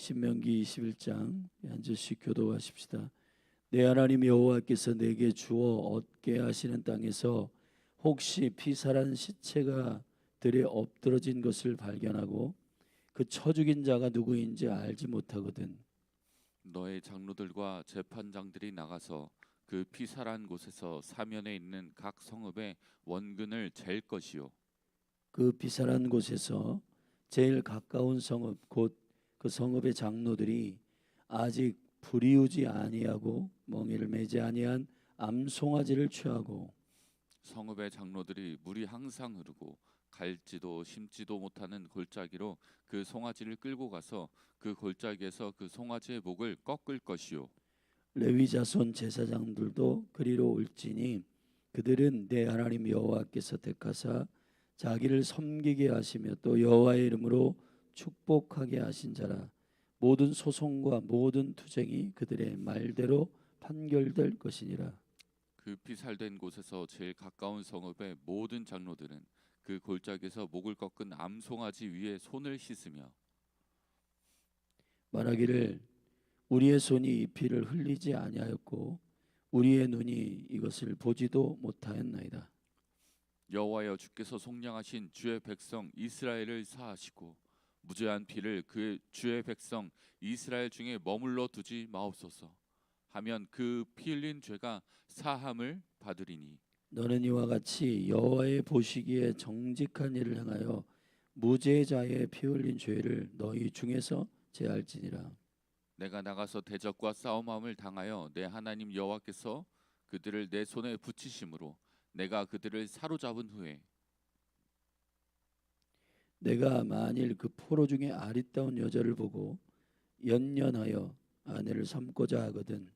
신명기 21장 한 절씩 교도하십시다. 내 하나님 여호와께서 내게 주어 얻게 하시는 땅에서 혹시 피살한 시체가 들에 엎드러진 것을 발견하고 그 쳐 죽인 자가 누구인지 알지 못하거든. 너의 장로들과 재판장들이 나가서 그 피살한 곳에서 사면에 있는 각 성읍의 원근을 잴 것이요. 그 피살한 곳에서 제일 가까운 성읍 곧 그 성읍의 장로들이 아직 불이우지 아니하고 멍에를 매지 아니한 암송아지를 취하고 성읍의 장로들이 물이 항상 흐르고 갈지도 심지도 못하는 골짜기로 그 송아지를 끌고 가서 그 골짜기에서 그 송아지의 목을 꺾을 것이요. 레위 자손 제사장들도 그리로 올지니 그들은 내 하나님 여호와께서 택하사 자기를 섬기게 하시며 또 여호와의 이름으로 축복하게 하신 자라. 모든 소송과 모든 투쟁이 그들의 말대로 판결될 것이니라. 그 피살된 곳에서 제일 가까운 성읍의 모든 장로들은 그 골짜기에서 목을 꺾은 암송아지 위에 손을 씻으며 말하기를 우리의 손이 이 피를 흘리지 아니하였고 우리의 눈이 이것을 보지도 못하였나이다. 여호와여 주께서 속량하신 주의 백성 이스라엘을 사하시고 무죄한 피를 그 주의 백성 이스라엘 중에 머물러 두지 마옵소서 하면 그 피 흘린 죄가 사함을 받으리니 너는 이와 같이 여호와의 보시기에 정직한 일을 행하여 무죄자의 피 흘린 죄를 너희 중에서 제할지니라. 내가 나가서 대적과 싸움함을 당하여 내 하나님 여호와께서 그들을 내 손에 붙이심으로 내가 그들을 사로잡은 후에 내가 만일 그 포로 중에 아리따운 여자를 보고 연연하여 아내를 삼고자 하거든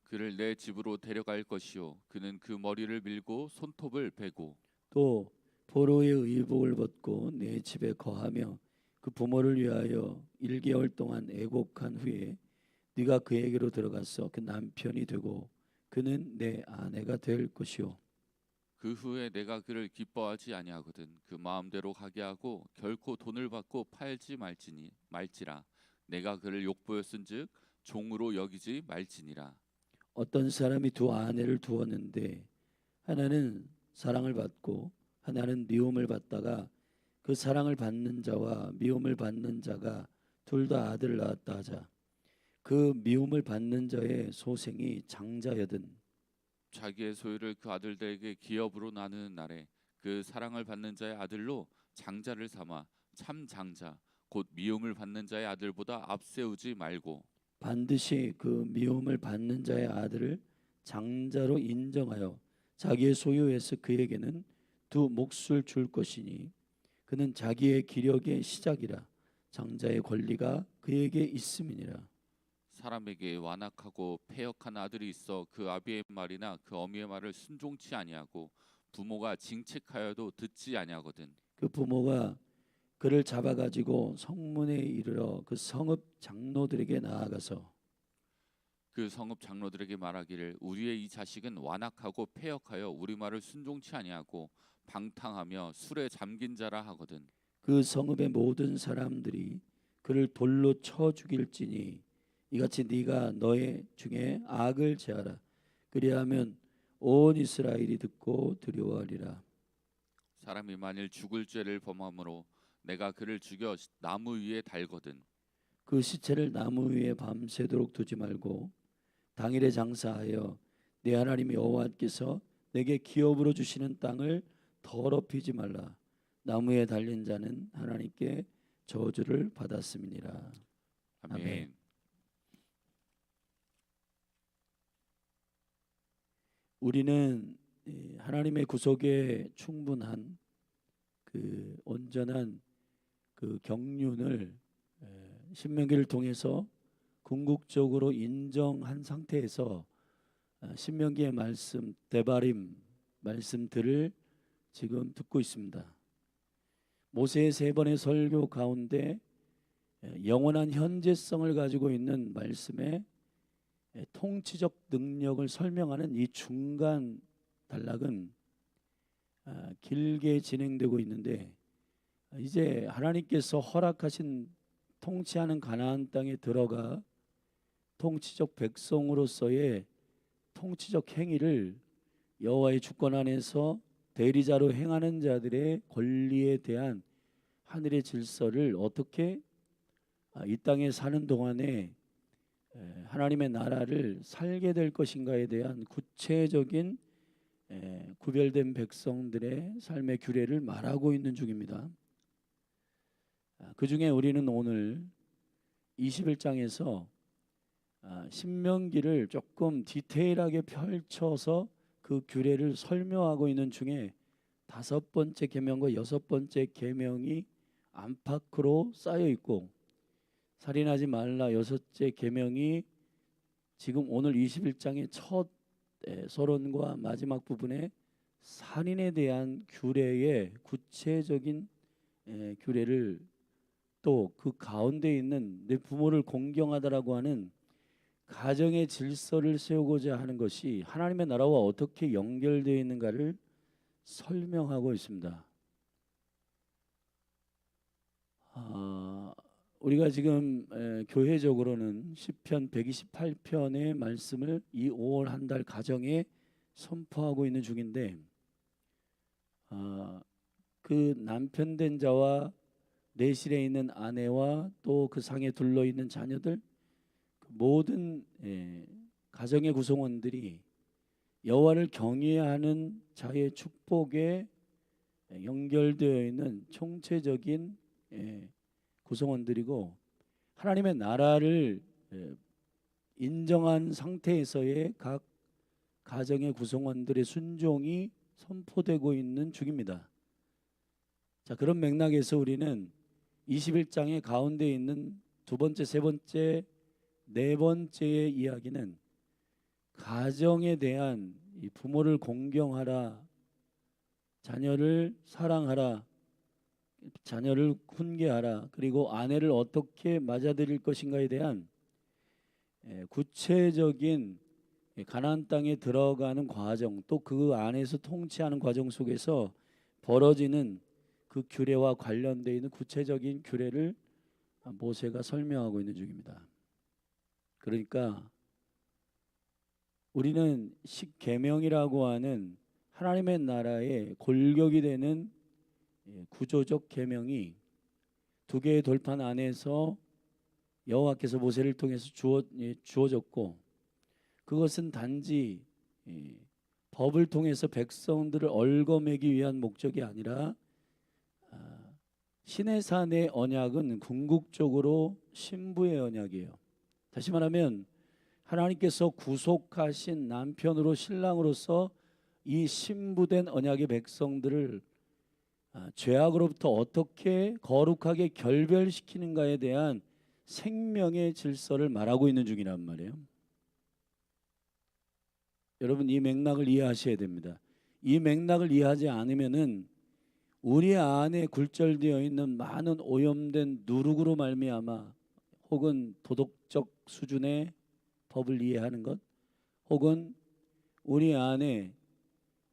그를 내 집으로 데려갈 것이요 그는 그 머리를 밀고 손톱을 베고 또 포로의 의복을 벗고 내 집에 거하며 그 부모를 위하여 1개월 동안 애곡한 후에 네가 그에게로 들어가서 그 남편이 되고 그는 내 아내가 될 것이요 그 후에 내가 그를 기뻐하지 아니하거든 그 마음대로 가게 하고 결코 돈을 받고 팔지 말지라 내가 그를 욕보였은즉 종으로 여기지 말지니라. 어떤 사람이 두 아내를 두었는데 하나는 사랑을 받고 하나는 미움을 받다가 그 사랑을 받는 자와 미움을 받는 자가 둘 다 아들을 낳았다 하자. 그 미움을 받는 자의 소생이 장자여든 자기의 소유를 그 아들들에게 기업으로 나누는 날에 그 사랑을 받는 자의 아들로 장자를 삼아 참 장자 곧 미움을 받는 자의 아들보다 앞세우지 말고 반드시 그 미움을 받는 자의 아들을 장자로 인정하여 자기의 소유에서 그에게는 두 몫을 줄 것이니 그는 자기의 기력의 시작이라 장자의 권리가 그에게 있음이니라. 사람에게 완악하고 패역한 아들이 있어 그 아비의 말이나 그 어미의 말을 순종치 아니하고 부모가 징책하여도 듣지 아니하거든. 그 부모가 그를 잡아가지고 성문에 이르러 그 성읍 장로들에게 나아가서 그 성읍 장로들에게 말하기를 우리의 이 자식은 완악하고 패역하여 우리 말을 순종치 아니하고 방탕하며 술에 잠긴 자라 하거든. 그 성읍의 모든 사람들이 그를 돌로 쳐 죽일지니 이같이 네가 너의 중에 악을 제하라. 그리하면 온 이스라엘이 듣고 두려워하리라. 사람이 만일 죽을 죄를 범함으로 내가 그를 죽여 나무 위에 달거든. 그 시체를 나무 위에 밤새도록 두지 말고 당일에 장사하여 내 하나님 여호와께서 내게 기업으로 주시는 땅을 더럽히지 말라. 나무에 달린 자는 하나님께 저주를 받았음이니라. 아멘. 아멘. 우리는 하나님의 구속에 충분한 그 온전한 그 경륜을 신명기를 통해서 궁극적으로 인정한 상태에서 신명기의 말씀 데바림 말씀들을 지금 듣고 있습니다. 모세의 세 번의 설교 가운데 영원한 현재성을 가지고 있는 말씀의 통치적 능력을 설명하는 이 중간 단락은 길게 진행되고 있는데 이제 하나님께서 허락하신 통치하는 가나안 땅에 들어가 통치적 백성으로서의 통치적 행위를 여호와의 주권 안에서 대리자로 행하는 자들의 권리에 대한 하늘의 질서를 어떻게 이 땅에 사는 동안에 하나님의 나라를 살게 될 것인가에 대한 구체적인 구별된 백성들의 삶의 규례를 말하고 있는 중입니다. 그 중에 우리는 오늘 21장에서 신명기를 조금 디테일하게 펼쳐서 그 규례를 설명하고 있는 중에 5번째 계명과 6번째 계명이 안팎으로 쌓여 있고, 살인하지 말라 6째 계명이 지금 오늘 21장의 첫 서론과 마지막 부분에 살인에 대한 규례의 구체적인 규례를, 또 그 가운데 있는 내 부모를 공경하다라고 하는 가정의 질서를 세우고자 하는 것이 하나님의 나라와 어떻게 연결되어 있는가를 설명하고 있습니다. 우리가 지금 교회적으로는 시편 128편의 말씀을 이 5월 한 달 가정에 선포하고 있는 중인데, 그 남편 된 자와 내실에 있는 아내와 또 그 상에 둘러 있는 자녀들, 모든 가정의 구성원들이 여호와를 경외하는 자의 축복에 연결되어 있는 총체적인 구성원들이고, 하나님의 나라를 인정한 상태에서의 각 가정의 구성원들의 순종이 선포되고 있는 중입니다. 자, 그런 맥락에서 우리는 21장의 가운데 있는 두 번째, 세 번째, 네 번째의 이야기는 가정에 대한 이 부모를 공경하라, 자녀를 사랑하라, 자녀를 훈계하라, 그리고 아내를 어떻게 맞아들일 것인가에 대한 구체적인 가나안 땅에 들어가는 과정, 또 그 안에서 통치하는 과정 속에서 벌어지는 그 규례와 관련되어 있는 구체적인 규례를 모세가 설명하고 있는 중입니다. 그러니까 우리는 십계명이라고 하는 하나님의 나라의 골격이 되는 구조적 계명이 두 개의 돌판 안에서 여호와께서 모세를 통해서 주어졌고, 그것은 단지 법을 통해서 백성들을 얽어매기 위한 목적이 아니라 시내산의 언약은 궁극적으로 신부의 언약이에요. 다시 말하면 하나님께서 구속하신 남편으로 신랑으로서 이 신부된 언약의 백성들을 죄악으로부터 어떻게 거룩하게 결별시키는가에 대한 생명의 질서를 말하고 있는 중이란 말이에요. 여러분, 이 맥락을 이해하셔야 됩니다. 이 맥락을 이해하지 않으면은 우리 안에 굴절되어 있는 많은 오염된 누룩으로 말미암아, 혹은 도덕적 수준의 법을 이해하는 것, 혹은 우리 안에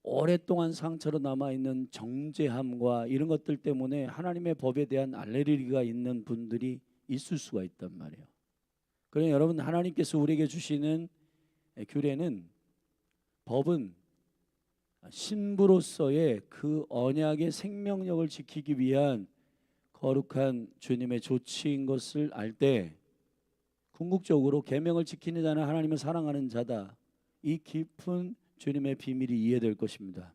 오랫동안 상처로 남아있는 정죄함과 이런 것들 때문에 하나님의 법에 대한 알레르기가 있는 분들이 있을 수가 있단 말이에요. 그러니 여러분, 하나님께서 우리에게 주시는 규례는, 법은 신부로서의 그 언약의 생명력을 지키기 위한 거룩한 주님의 조치인 것을 알 때 궁극적으로 계명을 지키는 자는 하나님을 사랑하는 자다, 이 깊은 주님의 비밀이 이해될 것입니다.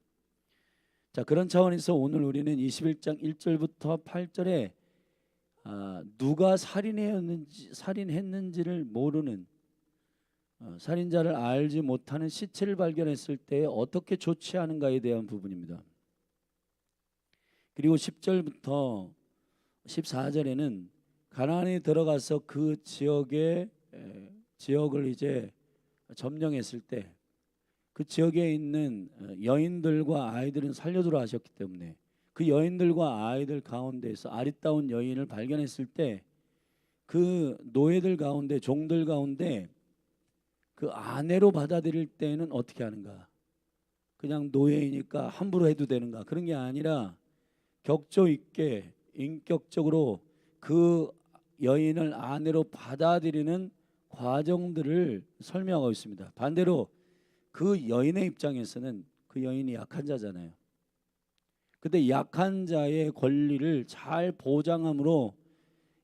자, 그런 차원에서 오늘 우리는 21장 1절부터 8절에 누가 살인했는지를 모르는, 살인자를 알지 못하는 시체를 발견했을 때 어떻게 조치하는가에 대한 부분입니다. 그리고 10절부터 14절에는 가나안에 들어가서 그 지역을 이제 점령했을 때 그 지역에 있는 여인들과 아이들은 살려두라 하셨기 때문에 그 여인들과 아이들 가운데서 아리따운 여인을 발견했을 때 그 노예들 가운데, 종들 가운데 그 아내로 받아들일 때는 어떻게 하는가? 그냥 노예이니까 함부로 해도 되는가? 그런 게 아니라 격조 있게 인격적으로 그 여인을 아내로 받아들이는 과정들을 설명하고 있습니다. 반대로 그 여인의 입장에서는 그 여인이 약한 자잖아요. 근데 약한 자의 권리를 잘 보장함으로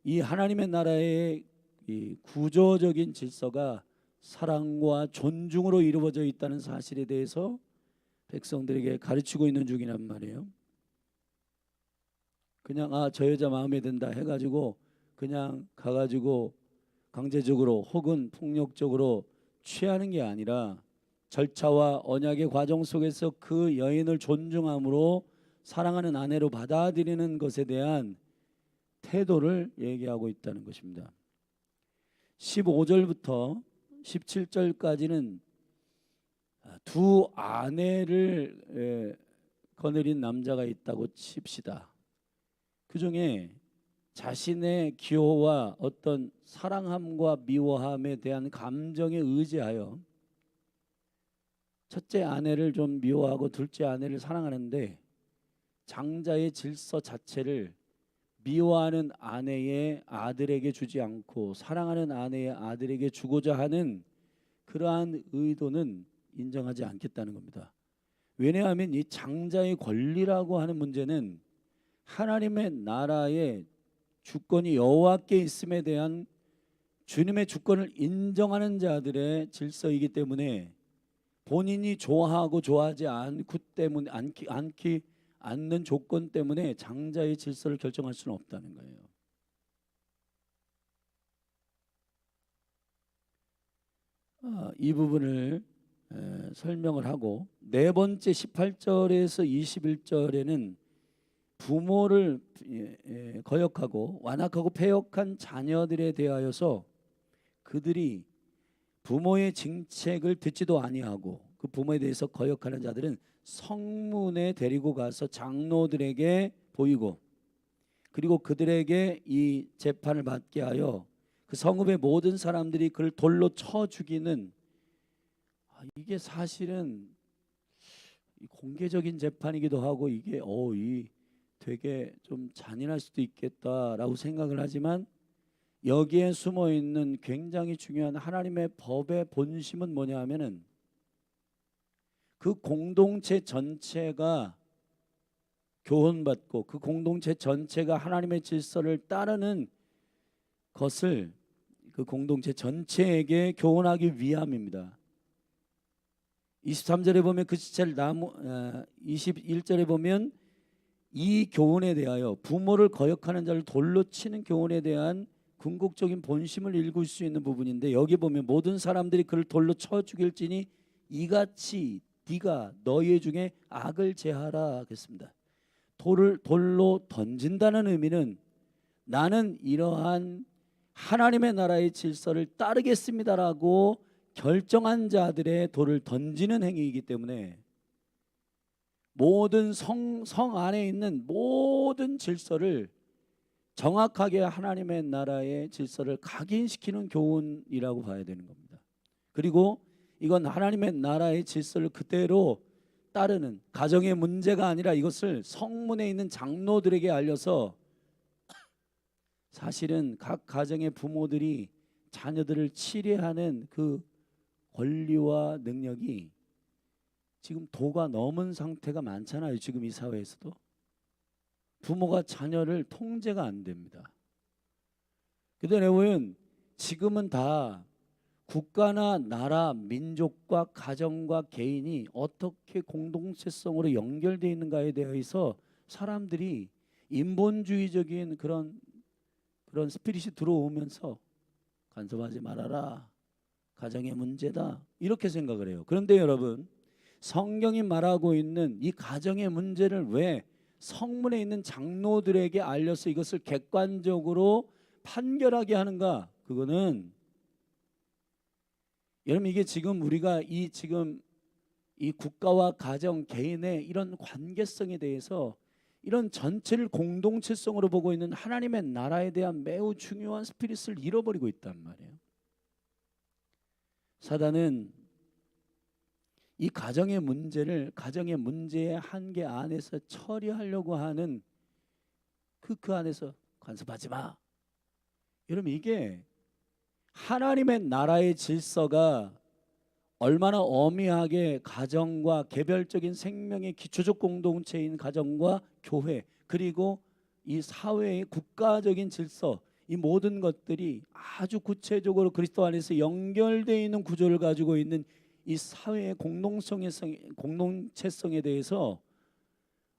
이 하나님의 나라의 이 구조적인 질서가 사랑과 존중으로 이루어져 있다는 사실에 대해서 백성들에게 가르치고 있는 중이란 말이에요. 그냥 저 여자 마음에 든다 해가지고 그냥 가가지고 강제적으로 혹은 폭력적으로 취하는 게 아니라 절차와 언약의 과정 속에서 그 여인을 존중함으로 사랑하는 아내로 받아들이는 것에 대한 태도를 얘기하고 있다는 것입니다. 15절부터 17절까지는 두 아내를 거느린 남자가 있다고 칩시다. 그 중에 자신의 기호와 어떤 사랑함과 미워함에 대한 감정에 의지하여 첫째 아내를 좀 미워하고 둘째 아내를 사랑하는데 장자의 질서 자체를 미워하는 아내의 아들에게 주지 않고 사랑하는 아내의 아들에게 주고자 하는 그러한 의도는 인정하지 않겠다는 겁니다. 왜냐하면 이 장자의 권리라고 하는 문제는 하나님의 나라의 주권이 여호와께 있음에 대한 주님의 주권을 인정하는 자들의 질서이기 때문에 본인이 좋아하고 좋아하지 않기 않는 조건 때문에 장자의 질서를 결정할 수는 없다는 거예요. 이 부분을 설명을 하고 네 번째 18절에서 21절에는 부모를 거역하고 완악하고 패역한 자녀들에 대하여서 그들이 부모의 징책을 듣지도 아니하고 그 부모에 대해서 거역하는 자들은 성문에 데리고 가서 장로들에게 보이고 그리고 그들에게 이 재판을 받게 하여 그 성읍의 모든 사람들이 그를 돌로 쳐 죽이는 이게 사실은 공개적인 재판이기도 하고 이게 이 되게 좀 잔인할 수도 있겠다라고 생각을 하지만 여기에 숨어 있는 굉장히 중요한 하나님의 법의 본심은 뭐냐 하면은 그 공동체 전체가 교훈받고 그 공동체 전체가 하나님의 질서를 따르는 것을 그 공동체 전체에게 교훈하기 위함입니다. 23절에 보면 그 지체를 21절에 보면 이 교훈에 대하여 부모를 거역하는 자를 돌로 치는 교훈에 대한 궁극적인 본심을 읽을 수 있는 부분인데 여기 보면 모든 사람들이 그를 돌로 쳐 죽일지니 이같이 네가 너희 중에 악을 제하라 하겠습니다. 돌로 던진다는 의미는 나는 이러한 하나님의 나라의 질서를 따르겠습니다라고 결정한 자들의 돌을 던지는 행위이기 때문에 모든 성 안에 있는 모든 질서를 정확하게 하나님의 나라의 질서를 각인시키는 교훈이라고 봐야 되는 겁니다. 그리고 이건 하나님의 나라의 질서를 그대로 따르는 가정의 문제가 아니라 이것을 성문에 있는 장로들에게 알려서 사실은 각 가정의 부모들이 자녀들을 치례하는 그 권리와 능력이 지금 도가 넘은 상태가 많잖아요. 지금 이 사회에서도 부모가 자녀를 통제가 안 됩니다. 그런데 보면 지금은 다 국가나 나라, 민족과 가정과 개인이 어떻게 공동체성으로 연결되어 있는가에 대해서 사람들이 인본주의적인 그런 스피릿이 들어오면서 간섭하지 말아라, 가정의 문제다 이렇게 생각을 해요. 그런데 여러분 성경이 말하고 있는 이 가정의 문제를 왜 성문에 있는 장로들에게 알려서 이것을 객관적으로 판결하게 하는가? 그거는 여러분 이게 지금 우리가 지금 이 국가와 가정 개인의 이런 관계성에 대해서 이런 전체를 공동체성으로 보고 있는 하나님의 나라에 대한 매우 중요한 스피릿을 잃어버리고 있단 말이에요. 사단은 이 가정의 문제를 가정의 문제의 한계 안에서 처리하려고 하는 그 안에서 간섭하지 마. 여러분, 이게 하나님의 나라의 질서가 얼마나 엄미하게 가정과 개별적인 생명의 기초적 공동체인 가정과 교회, 그리고 이 사회의 국가적인 질서, 이 모든 것들이 아주 구체적으로 그리스도 안에서 연결되어 있는 구조를 가지고 있는 이 사회의 공동체성에 대해서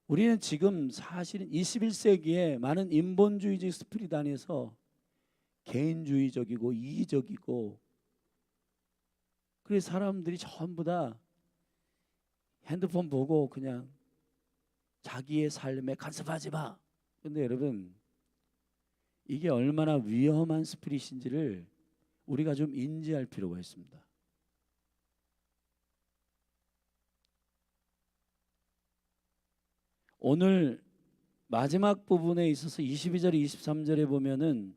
우리는 지금 사실은 21세기에 많은 인본주의적 스피릿 안에서 개인주의적이고 이기적이고, 그래서 사람들이 전부 다 핸드폰 보고 그냥 자기의 삶에 간섭하지 마. 근데 여러분, 이게 얼마나 위험한 스피릿인지를 우리가 좀 인지할 필요가 있습니다. 오늘 마지막 부분에 있어서 22절 23절에 보면은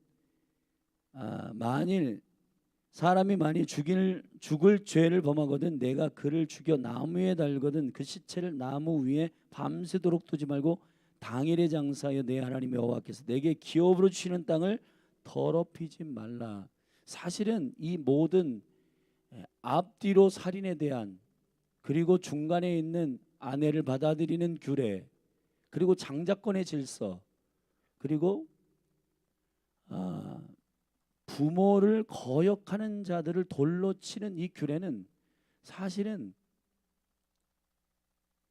만일 사람이 많이 죽을 죄를 범하거든 내가 그를 죽여 나무에 달거든 그 시체를 나무 위에 밤새도록 두지 말고 당일에 장사하여 내 하나님 여호와께서 내게 기업으로 주시는 땅을 더럽히지 말라. 사실은 이 모든 앞뒤로 살인에 대한, 그리고 중간에 있는 아내를 받아들이는 규례, 그리고 장자권의 질서, 그리고 부모를 거역하는 자들을 돌로 치는 이 규례는 사실은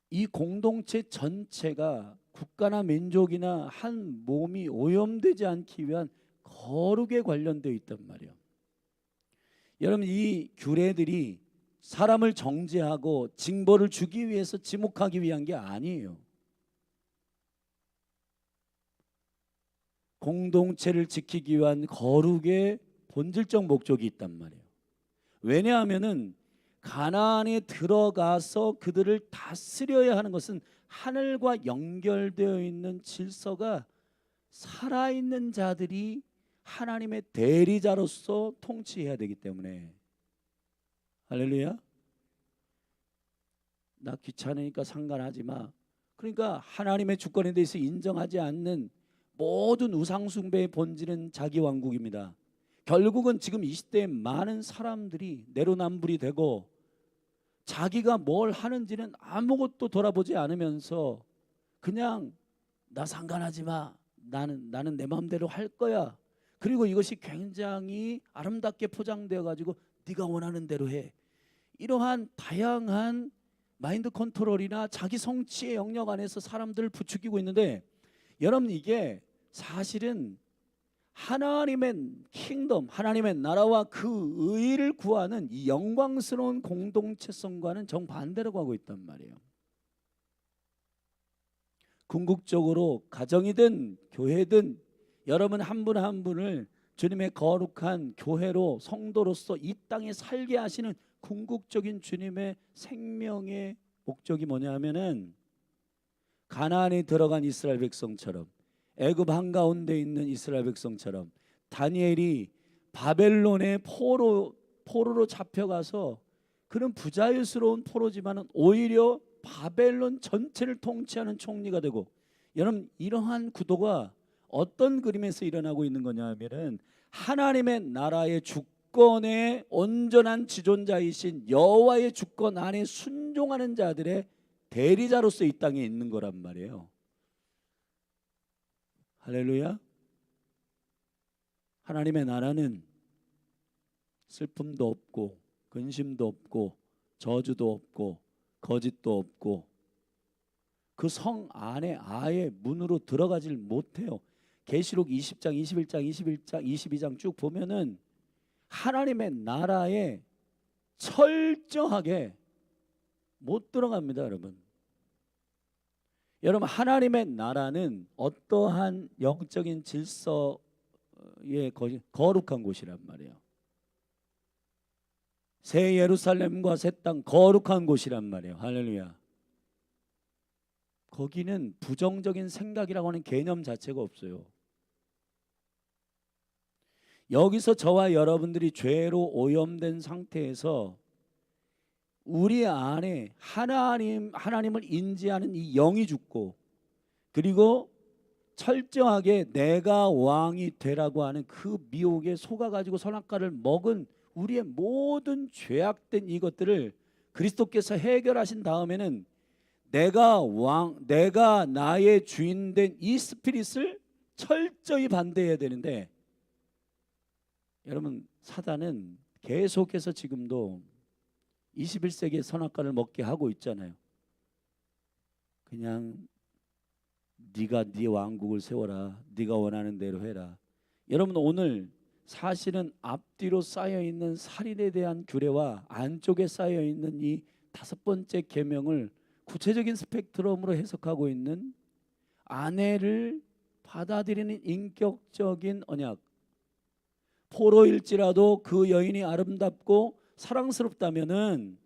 이 공동체 전체가 국가나 민족이나 한 몸이 오염되지 않기 위한 거룩에 관련되어 있단 말이에요. 여러분, 이 규례들이 사람을 정죄하고 징벌을 주기 위해서 지목하기 위한 게 아니에요. 공동체를 지키기 위한 거룩의 본질적 목적이 있단 말이에요. 왜냐하면은 가나안에 들어가서 그들을 다스려야 하는 것은 하늘과 연결되어 있는 질서가 살아있는 자들이 하나님의 대리자로서 통치해야 되기 때문에. 할렐루야. 나 귀찮으니까 상관하지 마. 그러니까 하나님의 주권에 대해서 인정하지 않는 모든 우상숭배의 본질은 자기 왕국입니다. 결국은 지금 이 시대에 많은 사람들이 내로남불이 되고 자기가 뭘 하는지는 아무것도 돌아보지 않으면서 그냥 나 상관하지 마. 나는 내 마음대로 할 거야. 그리고 이것이 굉장히 아름답게 포장되어 가지고 네가 원하는 대로 해. 이러한 다양한 마인드 컨트롤이나 자기 성취의 영역 안에서 사람들을 부추기고 있는데, 여러분, 이게 사실은 하나님의 킹덤, 하나님의 나라와 그 의를 구하는 이 영광스러운 공동체성과는 정반대로 가고 있단 말이에요. 궁극적으로 가정이든 교회든 여러분 한 분 한 분을 주님의 거룩한 교회로, 성도로서 이 땅에 살게 하시는 궁극적인 주님의 생명의 목적이 뭐냐 하면은 가나안에 들어간 이스라엘 백성처럼, 애굽 한가운데 있는 이스라엘 백성처럼 다니엘이 바벨론의 포로로 잡혀가서, 그런 부자유스러운 포로지만은 오히려 바벨론 전체를 통치하는 총리가 되고, 여러분, 이러한 구도가 어떤 그림에서 일어나고 있는 거냐 하면은 하나님의 나라의 주권의 온전한 지존자이신 여호와의 주권 안에 순종하는 자들의 대리자로서 이 땅에 있는 거란 말이에요. 할렐루야. 하나님의 나라는 슬픔도 없고 근심도 없고 저주도 없고 거짓도 없고 그 성 안에 아예 문으로 들어가질 못해요. 계시록 20장, 21장, 21장, 22장 쭉 보면은 하나님의 나라에 철저하게 못 들어갑니다, 여러분. 여러분, 하나님의 나라는 어떠한 영적인 질서의 거룩한 곳이란 말이에요. 새 예루살렘과 새 땅, 거룩한 곳이란 말이에요. 할렐루야. 거기는 부정적인 생각이라고 하는 개념 자체가 없어요. 여기서 저와 여러분들이 죄로 오염된 상태에서 우리 안에 하나님을 인지하는 이 영이 죽고, 그리고 철저하게 내가 왕이 되라고 하는 그 미혹에 속아가지고 선악과를 먹은 우리의 모든 죄악된 이것들을 그리스도께서 해결하신 다음에는 내가 나의 주인된 이 스피릿을 철저히 반대해야 되는데, 여러분 사단은 계속해서 지금도 21세기의 선악과를 먹게 하고 있잖아요. 그냥 네가 네 왕국을 세워라, 네가 원하는 대로 해라. 여러분 오늘 사실은 앞뒤로 쌓여 있는 살인에 대한 규례와 안쪽에 쌓여 있는 이 5번째 계명을 구체적인 스펙트럼으로 해석하고 있는 아내를 받아들이는 인격적인 언약. 포로일지라도 그 여인이 아름답고 사랑스럽다면은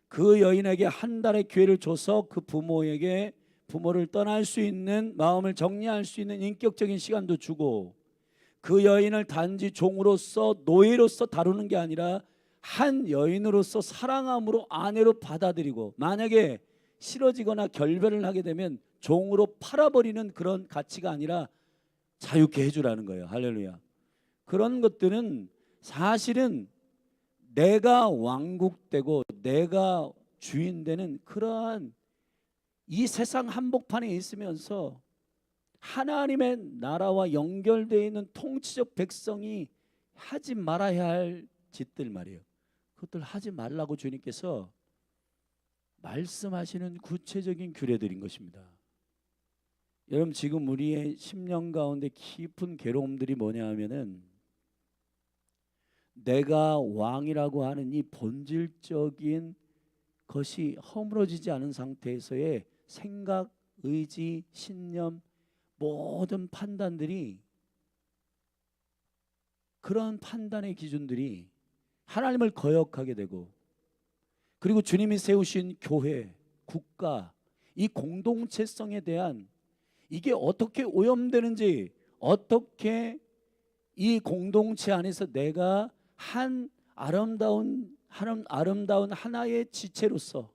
그 여인에게 한 달의 기회를 줘서 그 부모에게 부모를 떠날 수 있는 마음을 정리할 수 있는 인격적인 시간도 주고, 그 여인을 단지 종으로서 노예로서 다루는 게 아니라 한 여인으로서 사랑함으로 아내로 받아들이고, 만약에 싫어지거나 결별을 하게 되면 종으로 팔아버리는 그런 가치가 아니라 자유케 해주라는 거예요. 할렐루야. 그런 것들은 사실은 내가 왕국되고 내가 주인되는 그러한 이 세상 한복판에 있으면서 하나님의 나라와 연결되어 있는 통치적 백성이 하지 말아야 할 짓들 말이에요. 그것들 하지 말라고 주님께서 말씀하시는 구체적인 규례들인 것입니다. 여러분 지금 우리의 심령 가운데 깊은 괴로움들이 뭐냐 하면은, 내가 왕이라고 하는 이 본질적인 것이 허물어지지 않은 상태에서의 생각, 의지, 신념, 모든 판단들이, 그런 판단의 기준들이 하나님을 거역하게 되고, 그리고 주님이 세우신 교회, 국가, 이 공동체성에 대한 이게 어떻게 오염되는지, 어떻게 이 공동체 안에서 내가 한 아름다운 하나의 지체로서,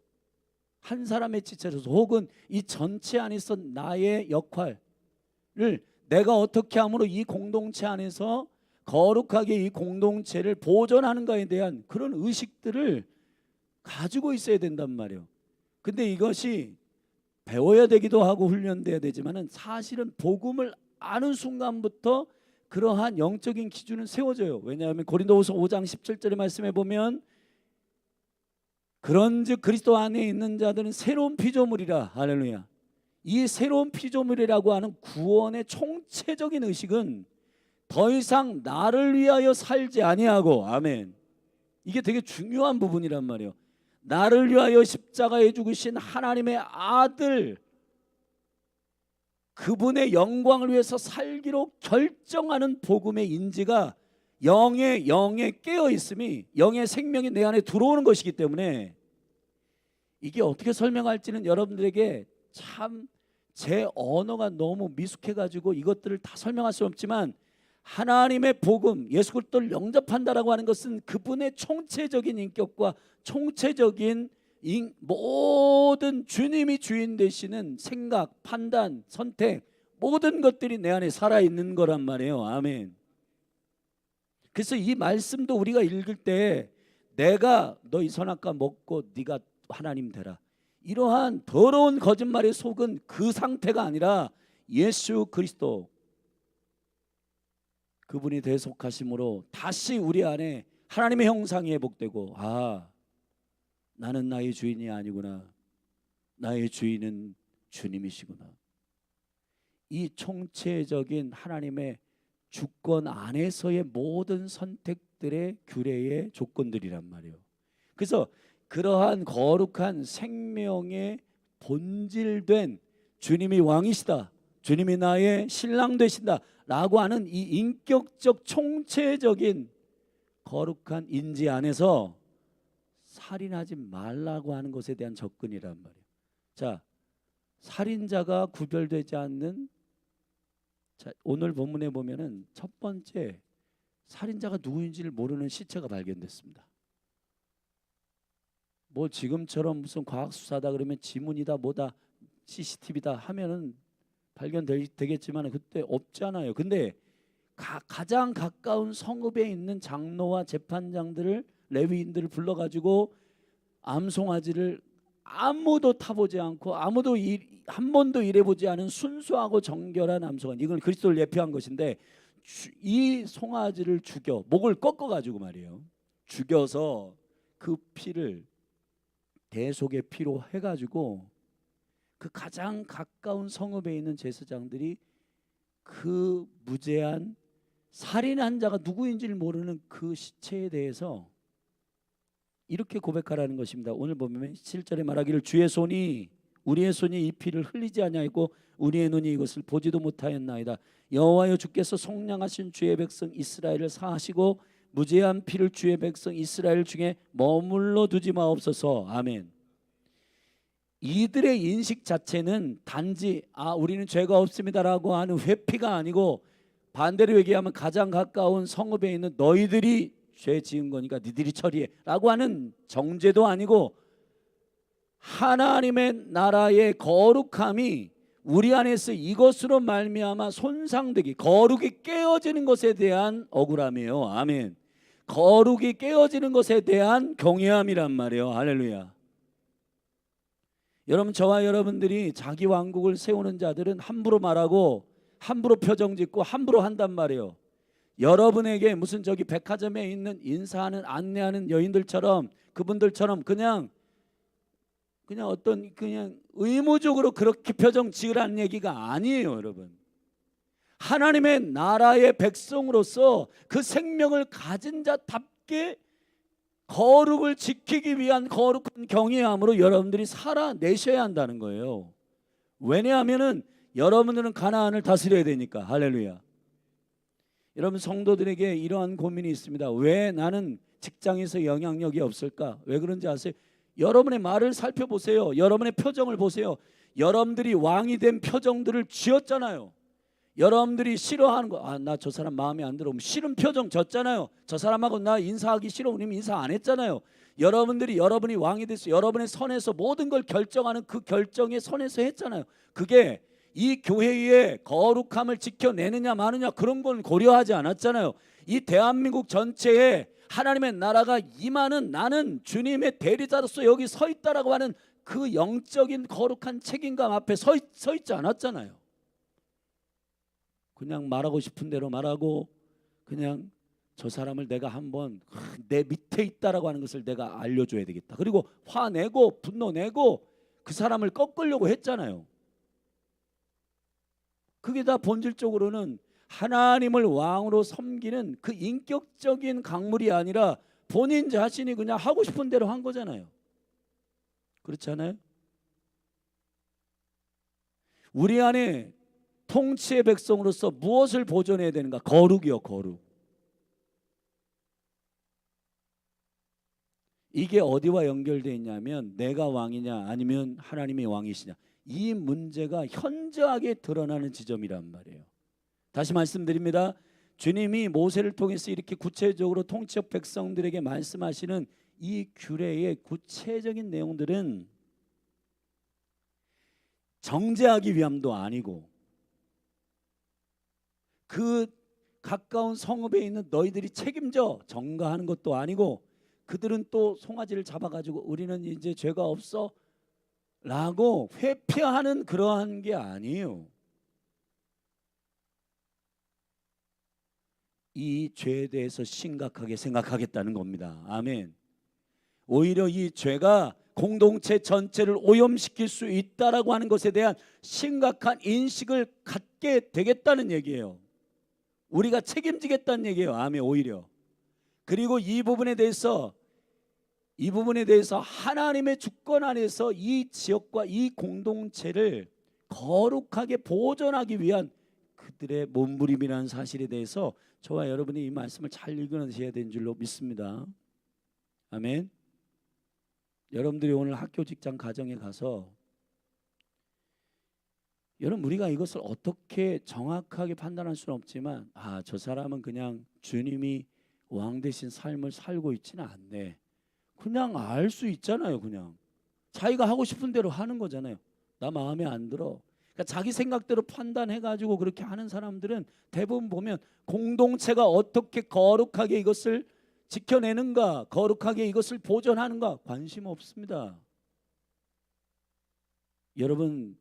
한 사람의 지체로서, 혹은 이 전체 안에서 나의 역할을 내가 어떻게 함으로 이 공동체 안에서 거룩하게 이 공동체를 보존하는가에 대한 그런 의식들을 가지고 있어야 된단 말이에요. 근데 이것이 배워야 되기도 하고 훈련돼야 되지만은, 사실은 복음을 아는 순간부터 그러한 영적인 기준은 세워져요. 왜냐하면 고린도후서 5장 17절의 말씀에 보면, 그런즉 그리스도 안에 있는 자들은 새로운 피조물이라. 할렐루야. 이 새로운 피조물이라고 하는 구원의 총체적인 의식은 더 이상 나를 위하여 살지 아니하고, 아멘, 이게 되게 중요한 부분이란 말이에요. 나를 위하여 십자가에 죽으신 하나님의 아들, 그분의 영광을 위해서 살기로 결정하는 복음의 인지가 영에 깨어 있음이, 영의 생명이 내 안에 들어오는 것이기 때문에, 이게 어떻게 설명할지는 여러분들에게 참 제 언어가 너무 미숙해가지고 이것들을 다 설명할 수 없지만, 하나님의 복음, 예수 그리스도를 영접한다라고 하는 것은 그분의 총체적인 인격과 총체적인 모든 주님이 주인 되시는 생각, 판단, 선택, 모든 것들이 내 안에 살아있는 거란 말이에요. 아멘. 그래서 이 말씀도 우리가 읽을 때, 내가 너 이 선악과 먹고 네가 하나님 되라, 이러한 더러운 거짓말에 속은 그 상태가 아니라 예수 그리스도, 그분이 대속하심으로 다시 우리 안에 하나님의 형상이 회복되고, 아, 나는 나의 주인이 아니구나, 나의 주인은 주님이시구나. 이 총체적인 하나님의 주권 안에서의 모든 선택들의 규례의 조건들이란 말이에요. 그래서 그러한 거룩한 생명의 본질된 주님이 왕이시다, 주님이 나의 신랑 되신다 라고 하는 이 인격적 총체적인 거룩한 인지 안에서 살인하지 말라고 하는 것에 대한 접근이란 말이에요. 자, 살인자가 구별되지 않는, 자, 오늘 본문에 보면은 첫 번째, 살인자가 누구인지를 모르는 시체가 발견됐습니다. 뭐 지금처럼 무슨 과학 수사다 그러면 지문이다 뭐다 CCTV다 하면은 발견되겠지만 그때 없잖아요. 근데 가장 가까운 성읍에 있는 장로와 재판장들을 레위인들을 불러가지고 암송아지를 아무도 타보지 않고 아무도 한 번도 일해보지 않은 순수하고 정결한 암송아지, 이건 그리스도를 예표한 것인데 이 송아지를 죽여 목을 꺾어가지고 말이에요. 죽여서 그 피를 대속의 피로 해가지고 그 가장 가까운 성읍에 있는 제사장들이 그 무죄한 살인한 자가 누구인지를 모르는 그 시체에 대해서 이렇게 고백하라는 것입니다. 오늘 보면 7절에 말하기를 주의 손이 우리의 손이 이 피를 흘리지 아니하였고 우리의 눈이 이것을 보지도 못하였나이다. 여호와여 주께서 속량하신 주의 백성 이스라엘을 사하시고 무죄한 피를 주의 백성 이스라엘 중에 머물러 두지 마옵소서. 아멘. 이들의 인식 자체는 단지 우리는 죄가 없습니다라고 하는 회피가 아니고, 반대로 얘기하면 가장 가까운 성읍에 있는 너희들이 죄 지은 거니까 니들이 처리해 라고 하는 정죄도 아니고, 하나님의 나라의 거룩함이 우리 안에서 이것으로 말미암아 손상되기, 거룩이 깨어지는 것에 대한 억울함이에요. 아멘. 거룩이 깨어지는 것에 대한 경외함이란 말이에요. 할렐루야. 여러분, 저와 여러분들이 자기 왕국을 세우는 자들은 함부로 말하고 함부로 표정 짓고 함부로 한단 말이에요. 여러분에게 무슨 저기 백화점에 있는 인사하는 안내하는 여인들처럼 그분들처럼 그냥 어떤 그냥 의무적으로 그렇게 표정 지으라는 얘기가 아니에요. 여러분, 하나님의 나라의 백성으로서 그 생명을 가진 자답게 거룩을 지키기 위한 거룩한 경외함으로 여러분들이 살아내셔야 한다는 거예요. 왜냐하면은 여러분들은 가나안을 다스려야 되니까. 할렐루야. 여러분, 성도들에게 이러한 고민이 있습니다. 왜 나는 직장에서 영향력이 없을까? 왜 그런지 아세요? 여러분의 말을 살펴보세요. 여러분의 표정을 보세요. 여러분들이 왕이 된 표정들을 지었잖아요. 여러분들이 싫어하는 거, 나 저 사람 마음에 안 들어, 싫은 표정 졌잖아요. 저 사람하고 나 인사하기 싫어, 우리는 인사 안 했잖아요. 여러분이 왕이 됐어요. 여러분의 선에서 모든 걸 결정하는 그 결정의 선에서 했잖아요. 그게 이 교회의 거룩함을 지켜내느냐 마느냐 그런 건 고려하지 않았잖아요. 이 대한민국 전체에 하나님의 나라가 임하는, 나는 주님의 대리자로서 여기 서 있다라고 하는 그 영적인 거룩한 책임감 앞에 서 있지 않았잖아요. 그냥 말하고 싶은 대로 말하고, 그냥 저 사람을 내가 한번 내 밑에 있다라고 하는 것을 내가 알려줘야 되겠다. 그리고 화내고 분노내고 그 사람을 꺾으려고 했잖아요. 그게 다 본질적으로는 하나님을 왕으로 섬기는 그 인격적인 강물이 아니라 본인 자신이 그냥 하고 싶은 대로 한 거잖아요. 그렇지 않아요? 우리 안에 통치의 백성으로서 무엇을 보존해야 되는가? 거룩이요, 거룩. 이게 어디와 연결되어 있냐면, 내가 왕이냐 아니면 하나님이 왕이시냐, 이 문제가 현저하게 드러나는 지점이란 말이에요. 다시 말씀드립니다. 주님이 모세를 통해서 이렇게 구체적으로 통치적 백성들에게 말씀하시는 이 규례의 구체적인 내용들은 정죄하기 위함도 아니고, 그 가까운 성읍에 있는 너희들이 책임져 정가하는 것도 아니고, 그들은 또 송아지를 잡아가지고 우리는 이제 죄가 없어 라고 회피하는 그러한 게 아니에요. 이 죄에 대해서 심각하게 생각하겠다는 겁니다. 아멘. 오히려 이 죄가 공동체 전체를 오염시킬 수 있다라고 하는 것에 대한 심각한 인식을 갖게 되겠다는 얘기예요. 우리가 책임지겠다는 얘기예요. 아멘. 오히려. 그리고 이 부분에 대해서 하나님의 주권 안에서 이 지역과 이 공동체를 거룩하게 보존하기 위한 그들의 몸부림이라는 사실에 대해서 저와 여러분이 이 말씀을 잘 읽어내셔야 되는 줄로 믿습니다. 아멘. 여러분들이 오늘 학교, 직장, 가정에 가서, 여러분, 우리가 이것을 어떻게 정확하게 판단할 수는 없지만, 저 사람은 그냥 주님이 왕 되신 삶을 살고 있지는 않네, 그냥 알 수 있잖아요. 그냥 자기가 하고 싶은 대로 하는 거잖아요. 나 마음에 안 들어. 그러니까 자기 생각대로 판단해가지고 그렇게 하는 사람들은 대부분 보면 공동체가 어떻게 거룩하게 이것을 지켜내는가, 거룩하게 이것을 보존하는가 관심 없습니다. 여러분,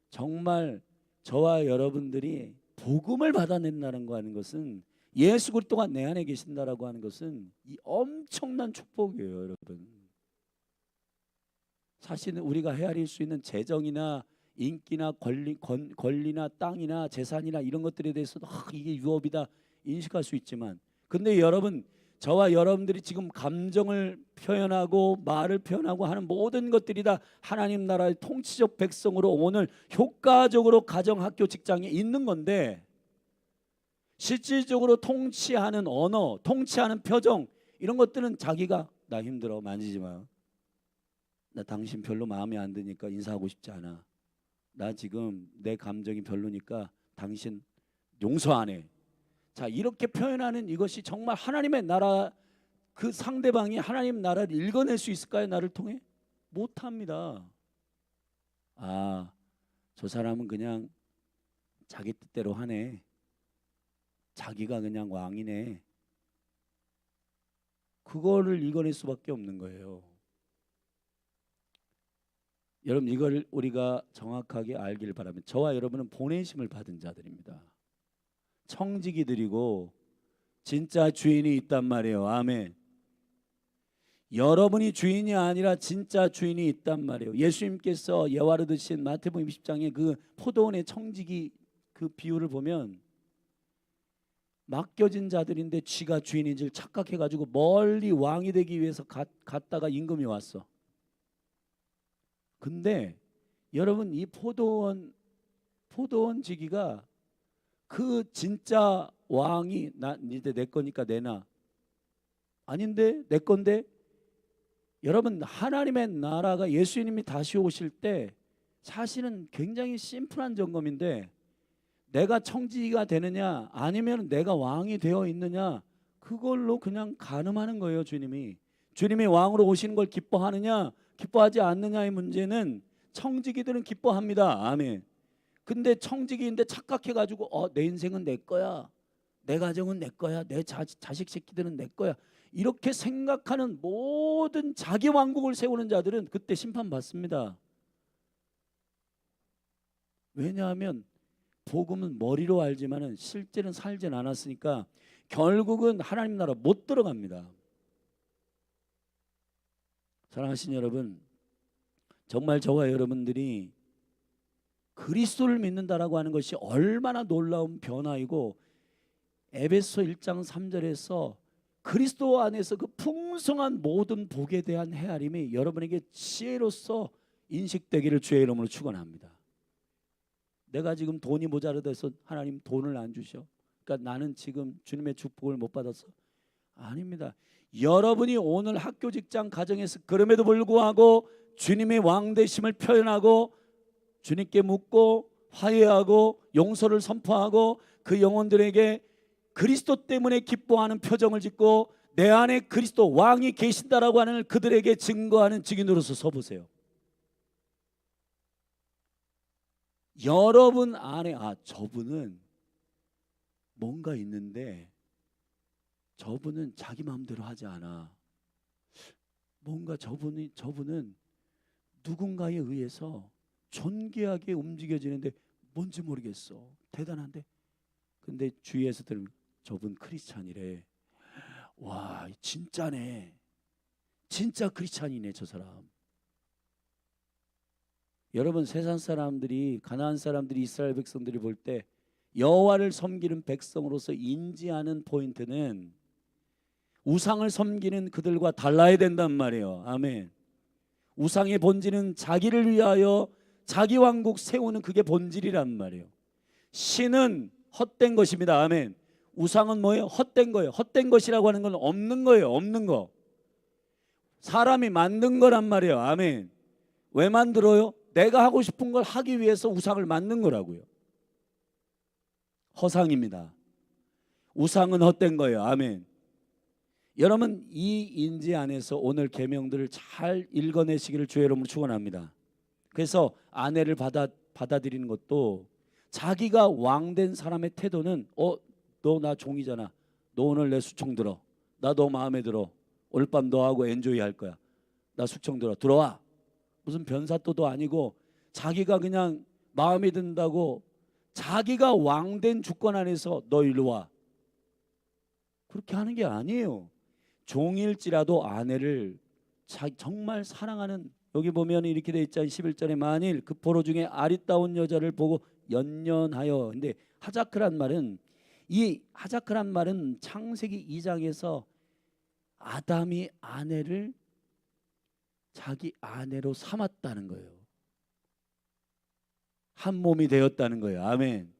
정말 저와 여러분들이 복음을 받아낸다는 거 하는 것은, 예수 그리스도가 내 안에 계신다라고 하는 것은 이 엄청난 축복이에요. 여러분, 사실은 우리가 헤아릴 수 있는 재정이나 인기나 권리나 땅이나 재산이나 이런 것들에 대해서도 이게 유업이다 인식할 수 있지만, 근데 여러분, 저와 여러분들이 지금 감정을 표현하고 말을 표현하고 하는 모든 것들이 다 하나님 나라의 통치적 백성으로 오늘 효과적으로 가정, 학교, 직장에 있는 건데, 실질적으로 통치하는 언어, 통치하는 표정, 이런 것들은 자기가 나 힘들어, 만지지 마, 나 당신 별로 마음에 안 드니까 인사하고 싶지 않아, 나 지금 내 감정이 별로니까 당신 용서 안 해. 자, 이렇게 표현하는 이것이 정말 하나님의 나라, 그 상대방이 하나님 나라를 읽어낼 수 있을까요? 나를 통해? 못합니다. 아, 저 사람은 그냥 자기 뜻대로 하네, 자기가 그냥 왕이네, 그거를 읽어낼 수밖에 없는 거예요. 여러분, 이걸 우리가 정확하게 알길 바라면, 저와 여러분은 보내심을 받은 자들입니다. 청지기들이고 진짜 주인이 있단 말이에요. 아멘. 여러분이 주인이 아니라 진짜 주인이 있단 말이에요. 예수님께서 예화로 드신 마태복음 20장의 그 포도원의 청지기 그 비유를 보면, 맡겨진 자들인데 쥐가 주인인 줄 착각해가지고 멀리 왕이 되기 위해서 갔다가 임금이 왔어. 근데 여러분, 이 포도원 지기가 그 진짜 왕이 나 이제 내 거니까 내놔, 아닌데 내 건데. 여러분, 하나님의 나라가 예수님이 다시 오실 때 사실은 굉장히 심플한 점검인데, 내가 청지기가 되느냐 아니면 내가 왕이 되어 있느냐, 그걸로 그냥 가늠하는 거예요. 주님이 왕으로 오시는 걸 기뻐하느냐 기뻐하지 않느냐의 문제는 청지기들은 기뻐합니다. 아멘. 근데 청지기인데 착각해가지고 내 인생은 내 거야, 내 가정은 내 거야, 내 자식 새끼들은 내 거야, 이렇게 생각하는 모든 자기 왕국을 세우는 자들은 그때 심판받습니다. 왜냐하면 복음은 머리로 알지만은 실제는 살진 않았으니까 결국은 하나님 나라 못 들어갑니다. 사랑하신 여러분, 정말 저와 여러분들이 그리스도를 믿는다라고 하는 것이 얼마나 놀라운 변화이고, 에베소 1장 3절에서 그리스도 안에서 그 풍성한 모든 복에 대한 헤아림이 여러분에게 지혜로서 인식되기를 주의 이름으로 축원합니다. 내가 지금 돈이 모자라서 하나님 돈을 안 주셔, 그러니까 나는 지금 주님의 축복을 못 받았어? 아닙니다. 여러분이 오늘 학교, 직장, 가정에서 그럼에도 불구하고 주님의 왕되심을 표현하고 주님께 묻고 화해하고 용서를 선포하고 그 영혼들에게 그리스도 때문에 기뻐하는 표정을 짓고 내 안에 그리스도 왕이 계신다라고 하는 그들에게 증거하는 증인으로서 서보세요. 여러분 안에 저분은 뭔가 있는데 저분은 자기 마음대로 하지 않아, 뭔가 저분은 누군가에 의해서 존귀하게 움직여지는데 뭔지 모르겠어, 대단한데. 근데 주위에서 들으면 저분 크리스찬이래. 와, 진짜네, 진짜 크리스찬이네 저 사람. 여러분, 세상 사람들이, 가나안 사람들이, 이스라엘 백성들이 볼 때 여호와를 섬기는 백성으로서 인지하는 포인트는 우상을 섬기는 그들과 달라야 된단 말이에요. 아멘. 우상의 본질은 자기를 위하여 자기 왕국 세우는 그게 본질이란 말이에요. 신은 헛된 것입니다. 아멘. 우상은 뭐예요? 헛된 거예요. 헛된 것이라고 하는 건 없는 거예요. 없는 거. 사람이 만든 거란 말이에요. 아멘. 왜 만들어요? 내가 하고 싶은 걸 하기 위해서 우상을 만든 거라고요. 허상입니다. 우상은 헛된 거예요. 아멘. 여러분, 이 인지 안에서 오늘 계명들을 잘 읽어내시기를 주의 이름으로 축원합니다. 그래서 아내를 받아들이는 것도 자기가 왕된 사람의 태도는 너 나 종이잖아. 너 오늘 내 수청 들어. 나 너 마음에 들어. 오늘 밤 너하고 엔조이 할 거야. 나 숙청 들어. 들어와. 무슨 변사또도 아니고 자기가 그냥 마음에 든다고 자기가 왕된 주권 안에서 너 일로 와. 그렇게 하는 게 아니에요. 종일지라도 아내를 정말 사랑하는, 여기 보면 이렇게 돼 있잖아요. 11절에 만일 그 포로 중에 아리따운 여자를 보고 연연하여. 근데 하자크란 말은, 이 하자크란 말은 창세기 2장에서 아담이 아내를 자기 아내로 삼았다는 거예요. 한 몸이 되었다는 거예요. 아멘.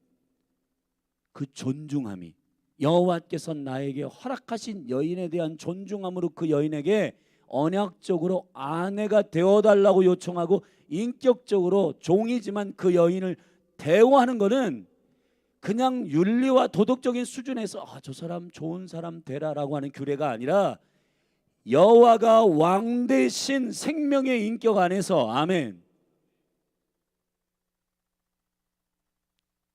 그 존중함이, 여호와께서 나에게 허락하신 여인에 대한 존중함으로 그 여인에게 언약적으로 아내가 되어달라고 요청하고 인격적으로 종이지만 그 여인을 대우하는 것은 그냥 윤리와 도덕적인 수준에서 저 사람 좋은 사람 되라라고 하는 규례가 아니라 여호와가 왕 대신 생명의 인격 안에서, 아멘.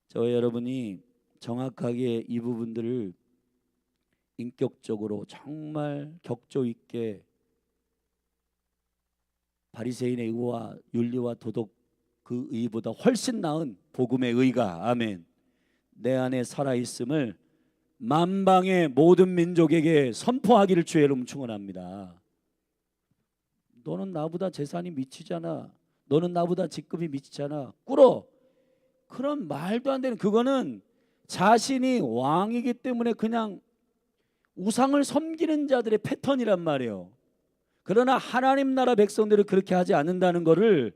저와 여러분이 정확하게 이 부분들을 인격적으로 정말 격조 있게 바리새인의 의와 윤리와 도덕 그 의보다 훨씬 나은 복음의 의가, 아멘, 내 안에 살아있음을 만방의 모든 민족에게 선포하기를 주의 이름으로 축원합니다. 너는 나보다 재산이 미치잖아. 너는 나보다 직급이 미치잖아. 꿇어. 그런 말도 안 되는, 그거는 자신이 왕이기 때문에 그냥 우상을 섬기는 자들의 패턴이란 말이에요. 그러나 하나님 나라 백성들을 그렇게 하지 않는다는 것을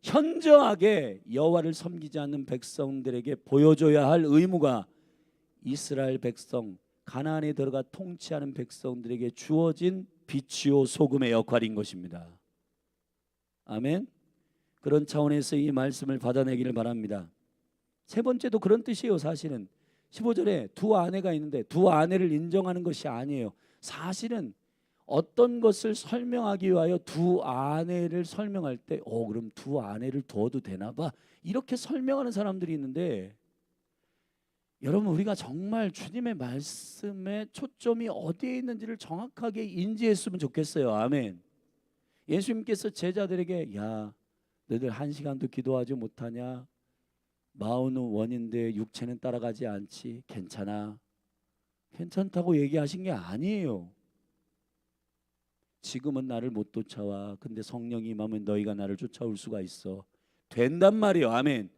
현저하게 여호와를 섬기지 않는 백성들에게 보여줘야 할 의무가 이스라엘 백성, 가나안에 들어가 통치하는 백성들에게 주어진 빛이요 소금의 역할인 것입니다. 아멘. 그런 차원에서 이 말씀을 받아내기를 바랍니다. 세 번째도 그런 뜻이에요. 사실은 15절에 두 아내가 있는데 두 아내를 인정하는 것이 아니에요. 사실은 어떤 것을 설명하기 위하여 두 아내를 설명할 때 그럼 두 아내를 둬도 되나 봐, 이렇게 설명하는 사람들이 있는데, 여러분 우리가 정말 주님의 말씀의 초점이 어디에 있는지를 정확하게 인지했으면 좋겠어요. 아멘. 예수님께서 제자들에게 야 너희들 1시간도 기도하지 못하냐, 마음은 원인데 육체는 따라가지 않지, 괜찮아, 괜찮다고 얘기하신 게 아니에요. 지금은 나를 못 쫓아와. 근데 성령이 임하면 너희가 나를 쫓아올 수가 있어. 된단 말이에요. 아멘.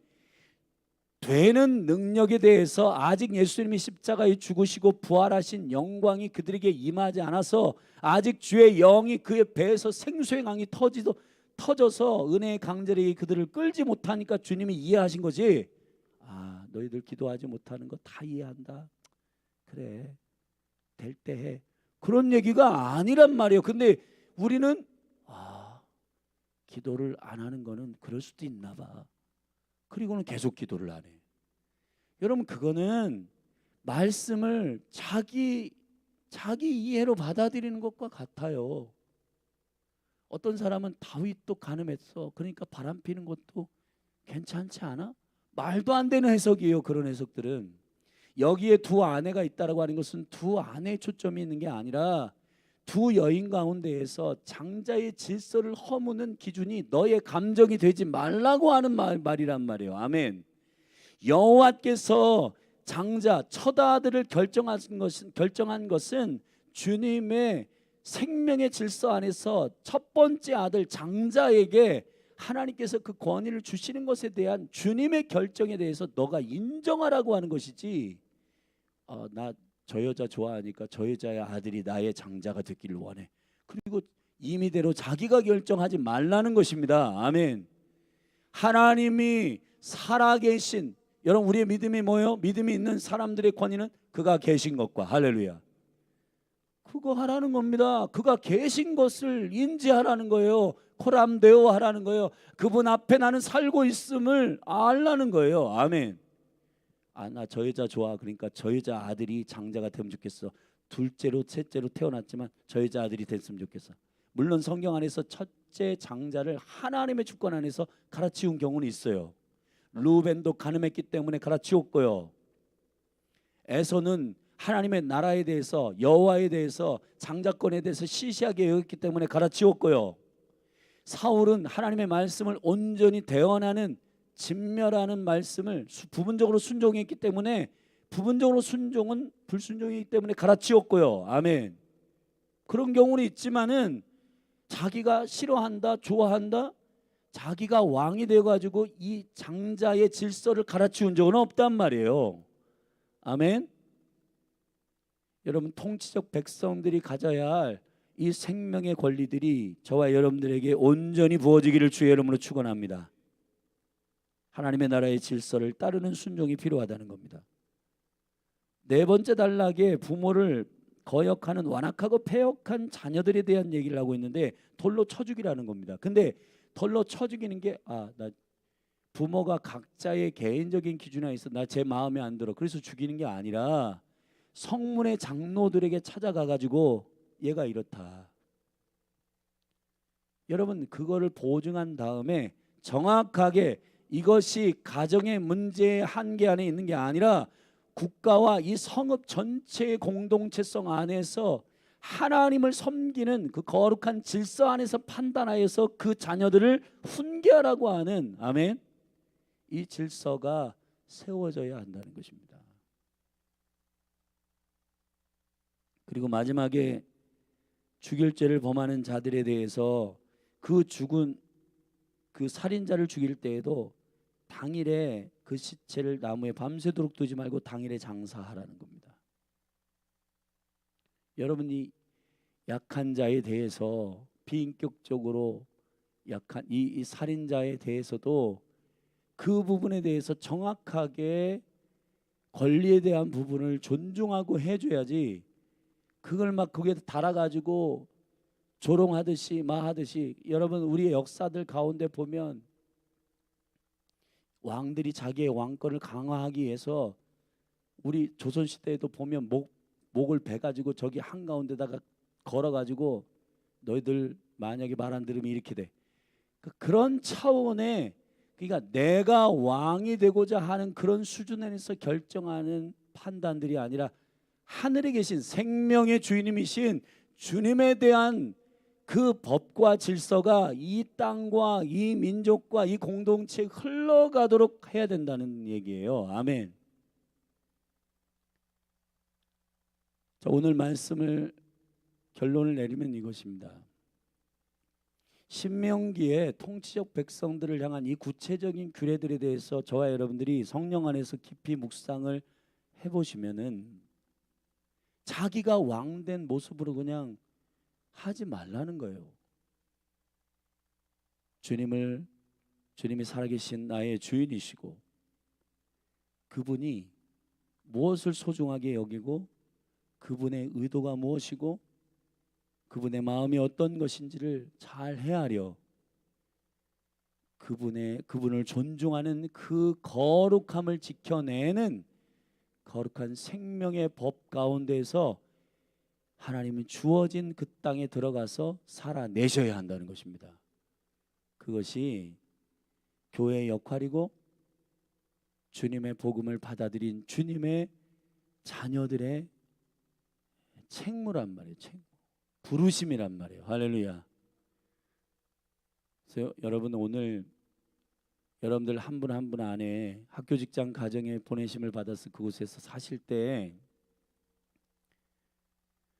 되는 능력에 대해서 아직 예수님이 십자가에 죽으시고 부활하신 영광이 그들에게 임하지 않아서 아직 주의 영이 그의 배에서 생수의 강이 터져서 은혜의 강들이 그들을 끌지 못하니까 주님이 이해하신 거지. 너희들 기도하지 못하는 거 다 이해한다. 그래, 될 때 해. 그런 얘기가 아니란 말이에요. 근데 우리는 기도를 안 하는 거는 그럴 수도 있나 봐. 그리고는 계속 기도를 안 해. 여러분 그거는 말씀을 자기 이해로 받아들이는 것과 같아요. 어떤 사람은 다윗도 가늠했어. 그러니까 바람 피는 것도 괜찮지 않아? 말도 안 되는 해석이에요. 그런 해석들은. 여기에 두 아내가 있다라고 하는 것은 두 아내의 초점이 있는 게 아니라 두 여인 가운데에서 장자의 질서를 허무는 기준이 너의 감정이 되지 말라고 하는 말이란 말이에요. 아멘. 여호와께서 장자 첫 아들을 결정한 것은 주님의 생명의 질서 안에서 첫 번째 아들 장자에게 하나님께서 그 권위를 주시는 것에 대한 주님의 결정에 대해서 너가 인정하라고 하는 것이지, 나 저 여자 좋아하니까 저 여자의 아들이 나의 장자가 되기를 원해, 그리고 임의대로 자기가 결정하지 말라는 것입니다. 아멘. 하나님이 살아계신, 여러분 우리의 믿음이 뭐예요? 믿음이 있는 사람들의 권위는 그가 계신 것과, 할렐루야, 그거 하라는 겁니다. 그가 계신 것을 인지하라는 거예요. 코람데오 하라는 거예요. 그분 앞에 나는 살고 있음을 알라는 거예요. 아멘. 나 저 여자 좋아. 그러니까 저 여자 아들이 장자가 되면 좋겠어. 둘째로 셋째로 태어났지만 저 여자 아들이 됐으면 좋겠어. 물론 성경 안에서 첫째 장자를 하나님의 주권 안에서 갈아치운 경우는 있어요. 루벤도 간음했기 때문에 갈아치웠고요. 에서는 하나님의 나라에 대해서, 여호와에 대해서, 장자권에 대해서 시시하게 여겼기 때문에 갈아치웠고요. 사울은 하나님의 말씀을 온전히 대언하는, 진멸하는 말씀을 부분적으로 순종했기 때문에, 부분적으로 순종은 불순종이기 때문에 갈아치웠고요. 아멘. 그런 경우는 있지만은 자기가 싫어한다, 좋아한다, 자기가 왕이 되어가지고 이 장자의 질서를 갈아치운 적은 없단 말이에요. 아멘. 여러분, 통치적 백성들이 가져야 할 이 생명의 권리들이 저와 여러분들에게 온전히 부어지기를 주의 이름으로 축원합니다. 하나님의 나라의 질서를 따르는 순종이 필요하다는 겁니다. 네 번째 단락에 부모를 거역하는 완악하고 패역한 자녀들에 대한 얘기를 하고 있는데, 돌로 쳐 죽이라는 겁니다. 근데 돌로 쳐 죽이는 게 나 부모가 각자의 개인적인 기준에 있어 나 제 마음에 안 들어 그래서 죽이는 게 아니라, 성문의 장로들에게 찾아가 가지고 얘가 이렇다, 여러분 그거를 보증한 다음에 정확하게 이것이 가정의 문제의 한계 안에 있는 게 아니라 국가와 이 성읍 전체의 공동체성 안에서 하나님을 섬기는 그 거룩한 질서 안에서 판단하여서 그 자녀들을 훈계하라고 하는, 아멘, 이 질서가 세워져야 한다는 것입니다. 그리고 마지막에 죽일 죄를 범하는 자들에 대해서 그 죽은 그 살인자를 죽일 때에도 당일에 그 시체를 나무에 밤새도록 두지 말고 당일에 장사하라는 겁니다. 여러분이 약한 자에 대해서, 비인격적으로 약한 이 살인자에 대해서도 그 부분에 대해서 정확하게 권리에 대한 부분을 존중하고 해줘야지, 그걸 막 거기에 달아가지고 조롱하듯이 마하듯이. 여러분, 우리의 역사들 가운데 보면 왕들이 자기의 왕권을 강화하기 위해서, 우리 조선시대에도 보면 목을 베가지고 저기 한가운데다가 걸어가지고 너희들 만약에 말 안 들으면 이렇게 돼. 그런 차원의, 그러니까 내가 왕이 되고자 하는 그런 수준에서 결정하는 판단들이 아니라 하늘에 계신 생명의 주인님이신 주님에 대한 그 법과 질서가 이 땅과 이 민족과 이 공동체에 흘러가도록 해야 된다는 얘기예요. 아멘. 자, 오늘 말씀을 결론을 내리면 이것입니다. 신명기에 통치적 백성들을 향한 이 구체적인 규례들에 대해서 저와 여러분들이 성령 안에서 깊이 묵상을 해보시면은 자기가 왕된 모습으로 그냥 하지 말라는 거예요. 주님이 살아계신 나의 주인이시고, 그분이 무엇을 소중하게 여기고, 그분의 의도가 무엇이고, 그분의 마음이 어떤 것인지를 잘 헤아려 그분을 존중하는 그 거룩함을 지켜내는 거룩한 생명의 법 가운데에서 하나님이 주어진 그 땅에 들어가서 살아내셔야 한다는 것입니다. 그것이 교회의 역할이고 주님의 복음을 받아들인 주님의 자녀들의 책무란 말이에요. 부르심이란 말이에요. 할렐루야. 그래서 여러분, 오늘 여러분들 한 분 한 분 안에 학교, 직장, 가정에 보내심을 받아서 그곳에서 사실 때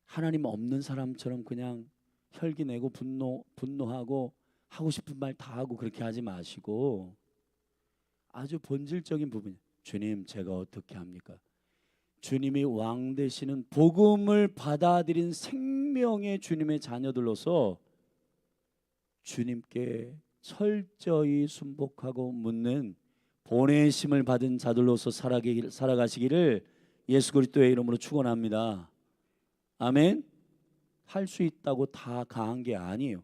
하나님 없는 사람처럼 그냥 혈기 내고 분노하고 하고 싶은 말 다 하고 그렇게 하지 마시고, 아주 본질적인 부분, 주님 제가 어떻게 합니까? 주님이 왕 되시는 복음을 받아들인 생명의 주님의 자녀들로서 주님께 철저히 순복하고 묻는 보내심을 받은 자들로서 살아가시기를 예수 그리스도의 이름으로 축원합니다. 아멘. 할 수 있다고 다 강한 게 아니에요.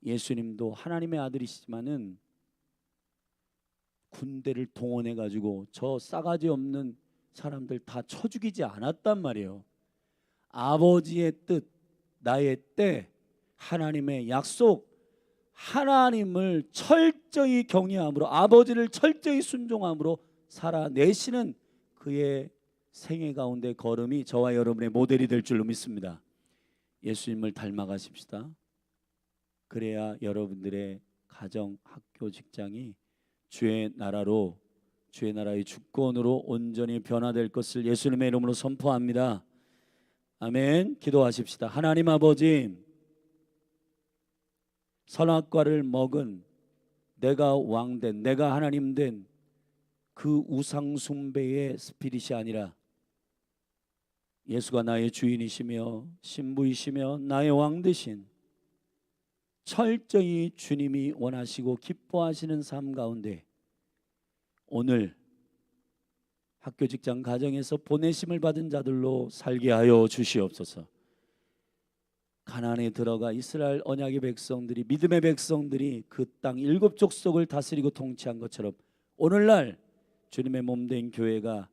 예수님도 하나님의 아들이시지만은 군대를 동원해 가지고 저 싸가지 없는 사람들 다 쳐 죽이지 않았단 말이에요. 아버지의 뜻, 나의 때, 하나님의 약속, 하나님을 철저히 경외함으로, 아버지를 철저히 순종함으로 살아내시는 그의 생애 가운데 걸음이 저와 여러분의 모델이 될 줄로 믿습니다. 예수님을 닮아가십시다. 그래야 여러분들의 가정, 학교, 직장이 주의 나라로, 주의 나라의 주권으로 온전히 변화될 것을 예수님의 이름으로 선포합니다. 아멘. 기도하십시다. 하나님 아버지, 선악과를 먹은, 내가 왕된, 내가 하나님 된 그 우상 숭배의 스피릿이 아니라 예수가 나의 주인이시며 신부이시며 나의 왕 되신 철저히 주님이 원하시고 기뻐하시는 삶 가운데 오늘 학교, 직장, 가정에서 보내심을 받은 자들로 살게 하여 주시옵소서. 가나안에 들어가 이스라엘 언약의 백성들이, 믿음의 백성들이 그 땅 7 족속을 다스리고 통치한 것처럼 오늘날 주님의 몸된 교회가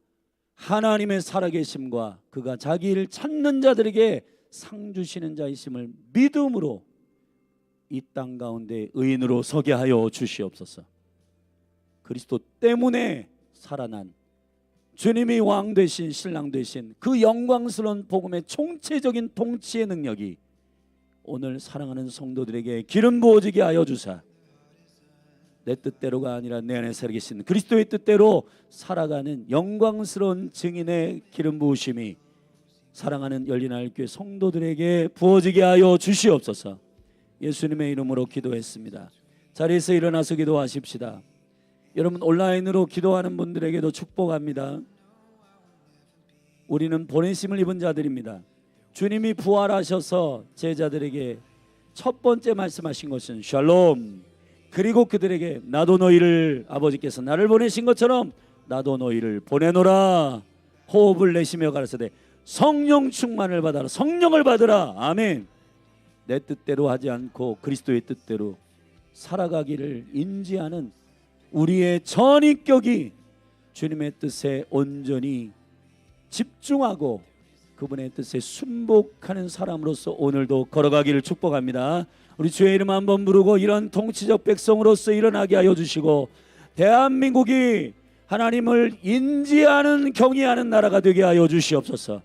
하나님의 살아계심과 그가 자기를 찾는 자들에게 상 주시는 자이심을 믿음으로 이 땅 가운데 의인으로 서게 하여 주시옵소서. 그리스도 때문에 살아난, 주님이 왕 되신, 신랑 되신 그 영광스러운 복음의 총체적인 통치의 능력이 오늘 사랑하는 성도들에게 기름 부어지게 하여 주사, 내 뜻대로가 아니라 내 안에 살아계신 그리스도의 뜻대로 살아가는 영광스러운 증인의 기름 부으심이 사랑하는 열린하늘교회 성도들에게 부어지게 하여 주시옵소서. 예수님의 이름으로 기도했습니다. 자리에서 일어나서 기도하십시다. 여러분, 온라인으로 기도하는 분들에게도 축복합니다. 우리는 보내심을 입은 자들입니다. 주님이 부활하셔서 제자들에게 첫 번째 말씀하신 것은 샬롬, 그리고 그들에게 나도 너희를, 아버지께서 나를 보내신 것처럼 나도 너희를 보내노라 호흡을 내쉬며 가라사대 성령 충만을 받아라, 성령을 받으라. 아멘. 내 뜻대로 하지 않고 그리스도의 뜻대로 살아가기를 인지하는 우리의 전인격이 주님의 뜻에 온전히 집중하고 그분의 뜻에 순복하는 사람으로서 오늘도 걸어가기를 축복합니다. 우리 주의 이름 한번 부르고 이런 통치적 백성으로서 일어나게 하여 주시고, 대한민국이 하나님을 인지하는, 경외하는 나라가 되게 하여 주시옵소서.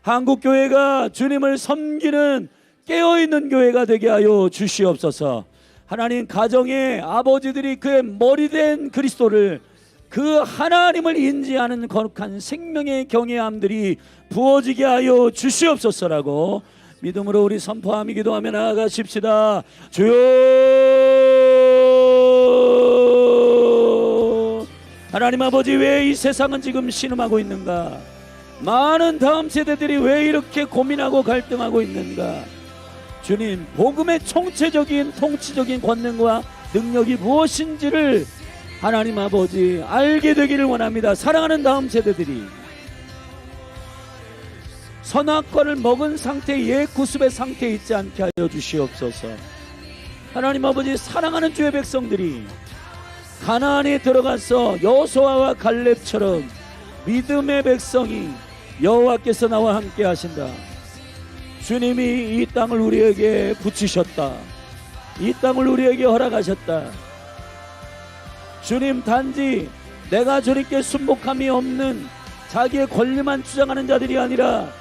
한국교회가 주님을 섬기는 깨어있는 교회가 되게 하여 주시옵소서. 하나님, 가정의 아버지들이 그의 머리된 그리스도를, 그 하나님을 인지하는 거룩한 생명의 경외함들이 부어지게 하여 주시옵소서라고 믿음으로 우리 선포하며 기도하며 나아가십시다. 주여, 하나님 아버지, 왜 이 세상은 지금 신음하고 있는가? 많은 다음 세대들이 왜 이렇게 고민하고 갈등하고 있는가? 주님, 복음의 총체적인 통치적인 권능과 능력이 무엇인지를 하나님 아버지 알게 되기를 원합니다. 사랑하는 다음 세대들이 선악과를 먹은 상태의 옛 구습의 상태에 있지 않게 하여 주시옵소서. 하나님 아버지, 사랑하는 주의 백성들이 가나안에 들어가서 여호수아와 갈렙처럼 믿음의 백성이 여호와께서 나와 함께 하신다, 주님이 이 땅을 우리에게 붙이셨다, 이 땅을 우리에게 허락하셨다. 주님, 단지 내가 주님께 순복함이 없는 자기의 권리만 주장하는 자들이 아니라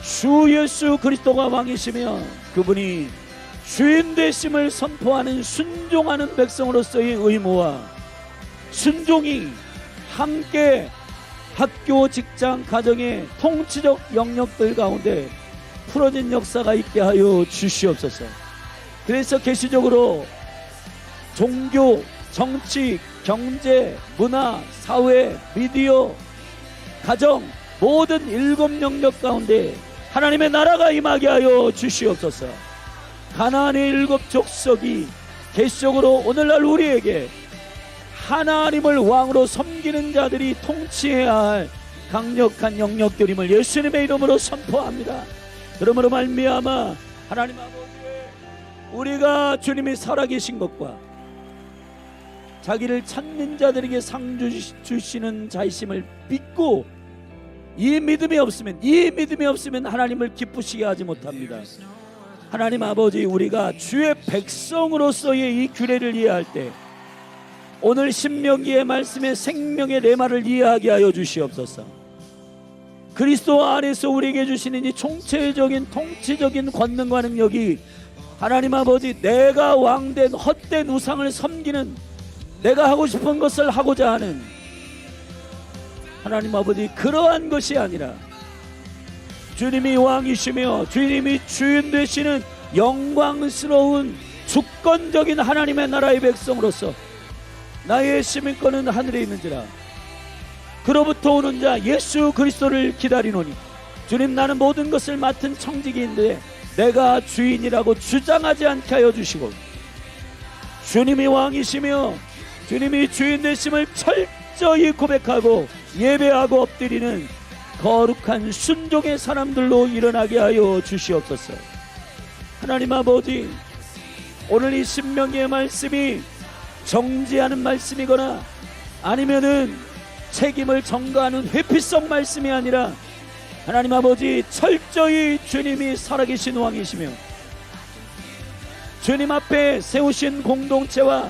주 예수 그리스도가 왕이시며 그분이 주인 되심을 선포하는 순종하는 백성으로서의 의무와 순종이 함께 학교, 직장, 가정의 통치적 영역들 가운데 풀어진 역사가 있게 하여 주시옵소서. 그래서 계시적으로 종교, 정치, 경제, 문화, 사회, 미디어, 가정 모든 7 영역 가운데 하나님의 나라가 임하게 하여 주시옵소서. 가나안의 7 족속이 계시적으로 오늘날 우리에게 하나님을 왕으로 섬기는 자들이 통치해야 할 강력한 영역들임을 예수님의 이름으로 선포합니다. 그러므로 말미암아 하나님 아버지의 우리가 주님이 살아계신 것과 자기를 찾는 자들에게 상 주시는 자이심을 믿고, 이 믿음이 없으면 하나님을 기쁘시게 하지 못합니다. 하나님 아버지, 우리가 주의 백성으로서의 이 규례를 이해할 때 오늘 신명기의 말씀의 생명의 레마를 이해하게 하여 주시옵소서. 그리스도 안에서 우리에게 주시는 이 총체적인 통치적인 권능과 능력이 하나님 아버지, 내가 왕된 헛된 우상을 섬기는, 내가 하고 싶은 것을 하고자 하는 하나님 아버지, 그러한 것이 아니라 주님이 왕이시며 주님이 주인 되시는 영광스러운 주권적인 하나님의 나라의 백성으로서 나의 시민권은 하늘에 있는지라 그로부터 오는 자 예수 그리스도를 기다리노니, 주님, 나는 모든 것을 맡은 청지기인데 내가 주인이라고 주장하지 않게 하여 주시고, 주님이 왕이시며 주님이 주인 되심을 철저히 고백하고 예배하고 엎드리는 거룩한 순종의 사람들로 일어나게 하여 주시옵소서. 하나님 아버지, 오늘 이 신명기의 말씀이 정죄하는 말씀이거나 아니면은 책임을 전가하는 회피성 말씀이 아니라 하나님 아버지, 철저히 주님이 살아계신 왕이시며 주님 앞에 세우신 공동체와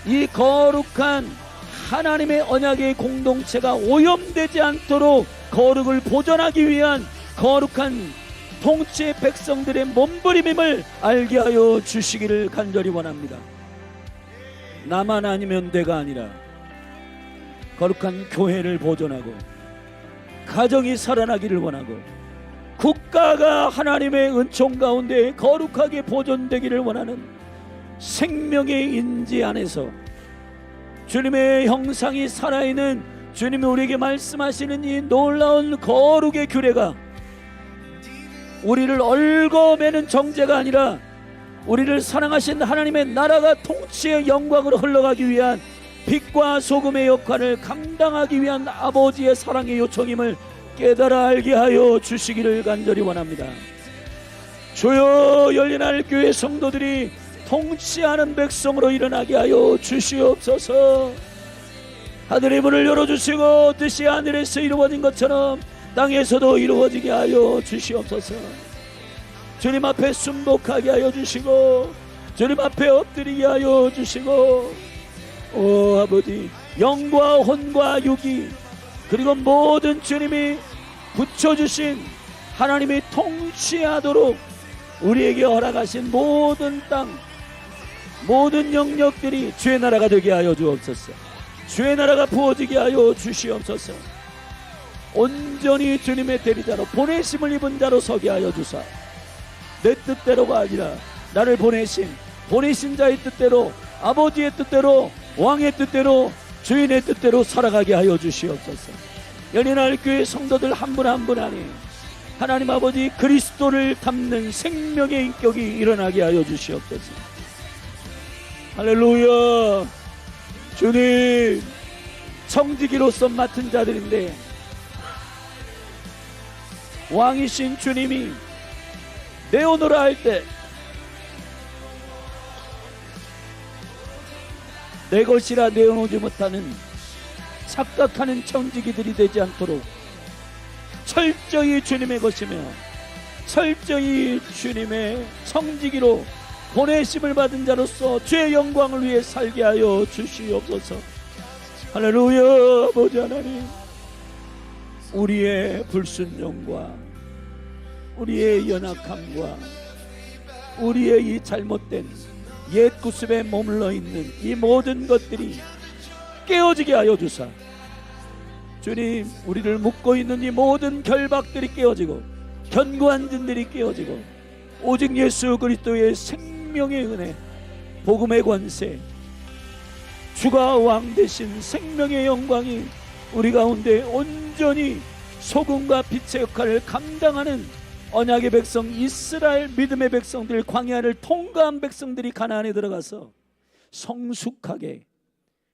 이 거룩한 하나님의 언약의 공동체가 오염되지 않도록 거룩을 보존하기 위한 거룩한 통치의 백성들의 몸부림임을 알게 하여 주시기를 간절히 원합니다. 나만 아니면 돼가 아니라 거룩한 교회를 보존하고 가정이 살아나기를 원하고 국가가 하나님의 은총 가운데 거룩하게 보존되기를 원하는 생명의 인지 안에서 주님의 형상이 살아있는, 주님이 우리에게 말씀하시는 이 놀라운 거룩의 규례가 우리를 얽어매는 정죄가 아니라 우리를 사랑하신 하나님의 나라가 통치의 영광으로 흘러가기 위한 빛과 소금의 역할을 감당하기 위한 아버지의 사랑의 요청임을 깨달아 알게 하여 주시기를 간절히 원합니다. 주여, 열린 하늘교회 성도들이 통치하는 백성으로 일어나게 하여 주시옵소서. 하늘의 문을 열어주시고 뜻이 하늘에서 이루어진 것처럼 땅에서도 이루어지게 하여 주시옵소서. 주님 앞에 순복하게 하여 주시고 주님 앞에 엎드리게 하여 주시고, 오 아버지, 영과 혼과 육이 그리고 모든 주님이 붙여주신 하나님이 통치하도록 우리에게 허락하신 모든 땅, 모든 영역들이 주의 나라가 되게 하여 주옵소서. 주의 나라가 부어지게 하여 주시옵소서. 온전히 주님의 대리자로 보내심을 입은 자로 서게 하여 주사, 내 뜻대로가 아니라 나를 보내신 자의 뜻대로, 아버지의 뜻대로, 왕의 뜻대로, 주인의 뜻대로 살아가게 하여 주시옵소서. 열린 하늘교회 성도들 한 분 한 분 안에 하나님 아버지 그리스도를 담는 생명의 인격이 일어나게 하여 주시옵소서. 할렐루야. 주님, 청지기로서 맡은 자들인데 왕이신 주님이 내오노라 할 때 내 것이라 내어놓지 못하는 착각하는 청지기들이 되지 않도록 철저히 주님의 것이며 철저히 주님의 청지기로 보내심을 받은 자로서 주의 영광을 위해 살게 하여 주시옵소서. 할렐루야. 아버지 하나님, 우리의 불순종과 우리의 연약함과 우리의 이 잘못된 옛 구습에 머물러 있는 이 모든 것들이 깨어지게 하여 주사, 주님, 우리를 묶고 있는 이 모든 결박들이 깨어지고 견고한 진들이 깨어지고 오직 예수 그리스도의 생명의 은혜, 복음의 권세, 주가 왕 되신 생명의 영광이 우리 가운데 온전히 소금과 빛의 역할을 감당하는 언약의 백성 이스라엘 믿음의 백성들, 광야를 통과한 백성들이 가나안에 들어가서 성숙하게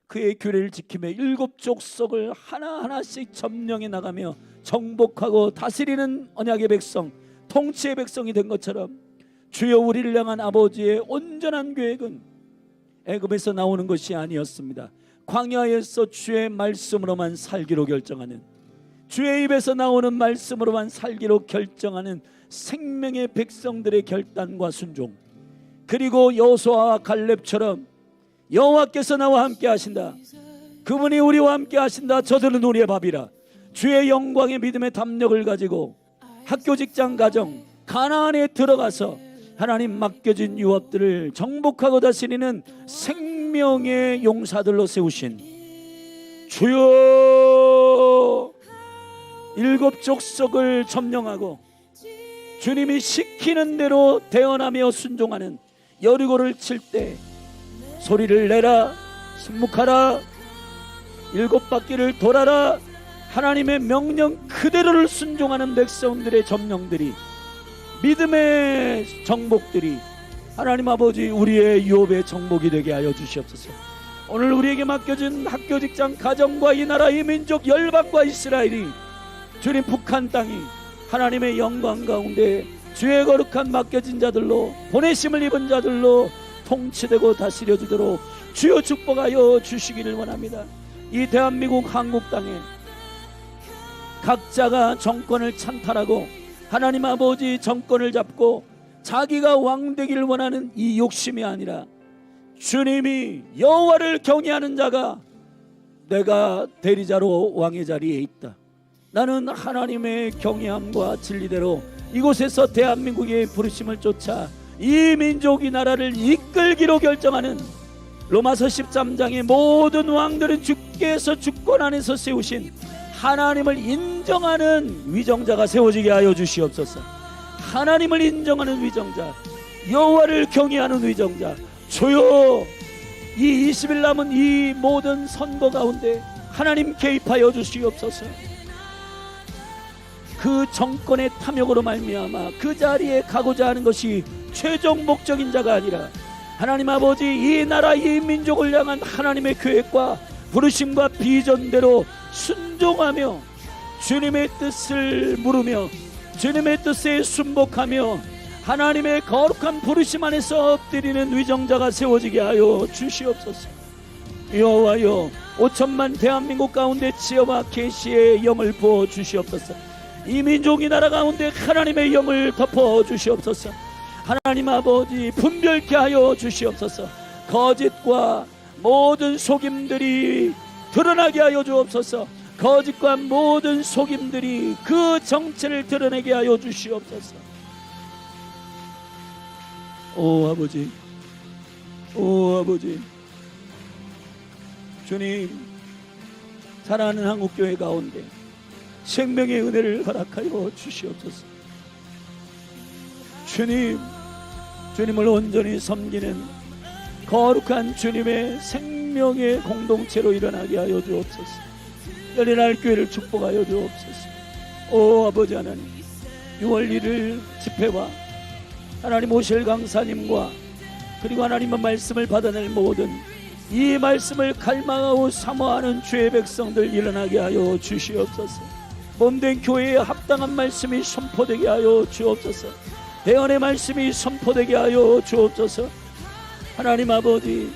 그의 규례를 지키며 일곱 족속을 하나하나씩 점령해 나가며 정복하고 다스리는 언약의 백성, 통치의 백성이 된 것처럼 주여, 우리를 향한 아버지의 온전한 계획은 애굽에서 나오는 것이 아니었습니다. 광야에서 주의 말씀으로만 살기로 결정하는, 주의 입에서 나오는 말씀으로만 살기로 결정하는 생명의 백성들의 결단과 순종, 그리고 여호수아와 갈렙처럼 여호와께서 나와 함께 하신다, 그분이 우리와 함께 하신다, 저들은 우리의 밥이라, 주의 영광의 믿음의 담력을 가지고 학교, 직장, 가정, 가나안에 들어가서 하나님 맡겨진 유업들을 정복하고 다스리는 생명의 용사들로 세우신 주여, 일곱 족속을 점령하고 주님이 시키는 대로 대언하며 순종하는 여리고를 칠 때 소리를 내라, 승묵하라, 일곱 바퀴를 돌아라, 하나님의 명령 그대로를 순종하는 백성들의 점령들이, 믿음의 정복들이 하나님 아버지 우리의 유업의 정복이 되게 하여 주시옵소서. 오늘 우리에게 맡겨진 학교, 직장, 가정과 이 나라, 이 민족, 열방과 이스라엘이 주님 북한 땅이 하나님의 영광 가운데 주의 거룩한 맡겨진 자들로, 보내심을 입은 자들로 통치되고 다스려지도록 주여 축복하여 주시기를 원합니다. 이 대한민국 한국 땅에 각자가 정권을 찬탈하고 하나님 아버지 정권을 잡고 자기가 왕 되기를 원하는 이 욕심이 아니라, 주님이 여호와를 경외하는 자가 내가 대리자로 왕의 자리에 있다, 나는 하나님의 경외함과 진리대로 이곳에서 대한민국의 부르심을 쫓아 이 민족이 나라를 이끌기로 결정하는, 로마서 13장의 모든 왕들은 주께서 주권 안에서 세우신 하나님을 인정하는 위정자가 세워지게 하여 주시옵소서. 하나님을 인정하는 위정자, 여호와를 경외하는 위정자, 주여 이 20일 남은 이 모든 선거 가운데 하나님 개입하여 주시옵소서. 그 정권의 탐욕으로 말미암아 그 자리에 가고자 하는 것이 최종 목적인 자가 아니라, 하나님 아버지 이 나라, 이 민족을 향한 하나님의 계획과 부르심과 비전대로 순종하며 주님의 뜻을 물으며 주님의 뜻에 순복하며 하나님의 거룩한 부르심 안에서 엎드리는 위정자가 세워지게 하여 주시옵소서. 여호와여, 5천만 대한민국 가운데 지혜와 계시의 영을 부어 주시옵소서. 이 민족이 나라 가운데 하나님의 영을 덮어 주시옵소서. 하나님 아버지 분별케 하여 주시옵소서. 거짓과 모든 속임들이 드러나게 하여 주옵소서. 거짓과 모든 속임들이 그 정체를 드러내게 하여 주시옵소서. 오 아버지, 오 아버지, 주님, 사랑하는 한국교회 가운데 생명의 은혜를 허락하여 주시옵소서. 주님, 주님을 온전히 섬기는 거룩한 주님의 생명의 공동체로 일어나게 하여 주옵소서. 열린할 교회를 축복하여 주옵소서. 오 아버지 하나님, 6월 1일 집회와 하나님 오실 강사님과 그리고 하나님의 말씀을 받아낼 모든 이 말씀을 갈망하고 사모하는 주의 백성들 일어나게 하여 주시옵소서. 몸된 교회에 합당한 말씀이 선포되게 하여 주옵소서. 대언의 말씀이 선포되게 하여 주옵소서. 하나님 아버지,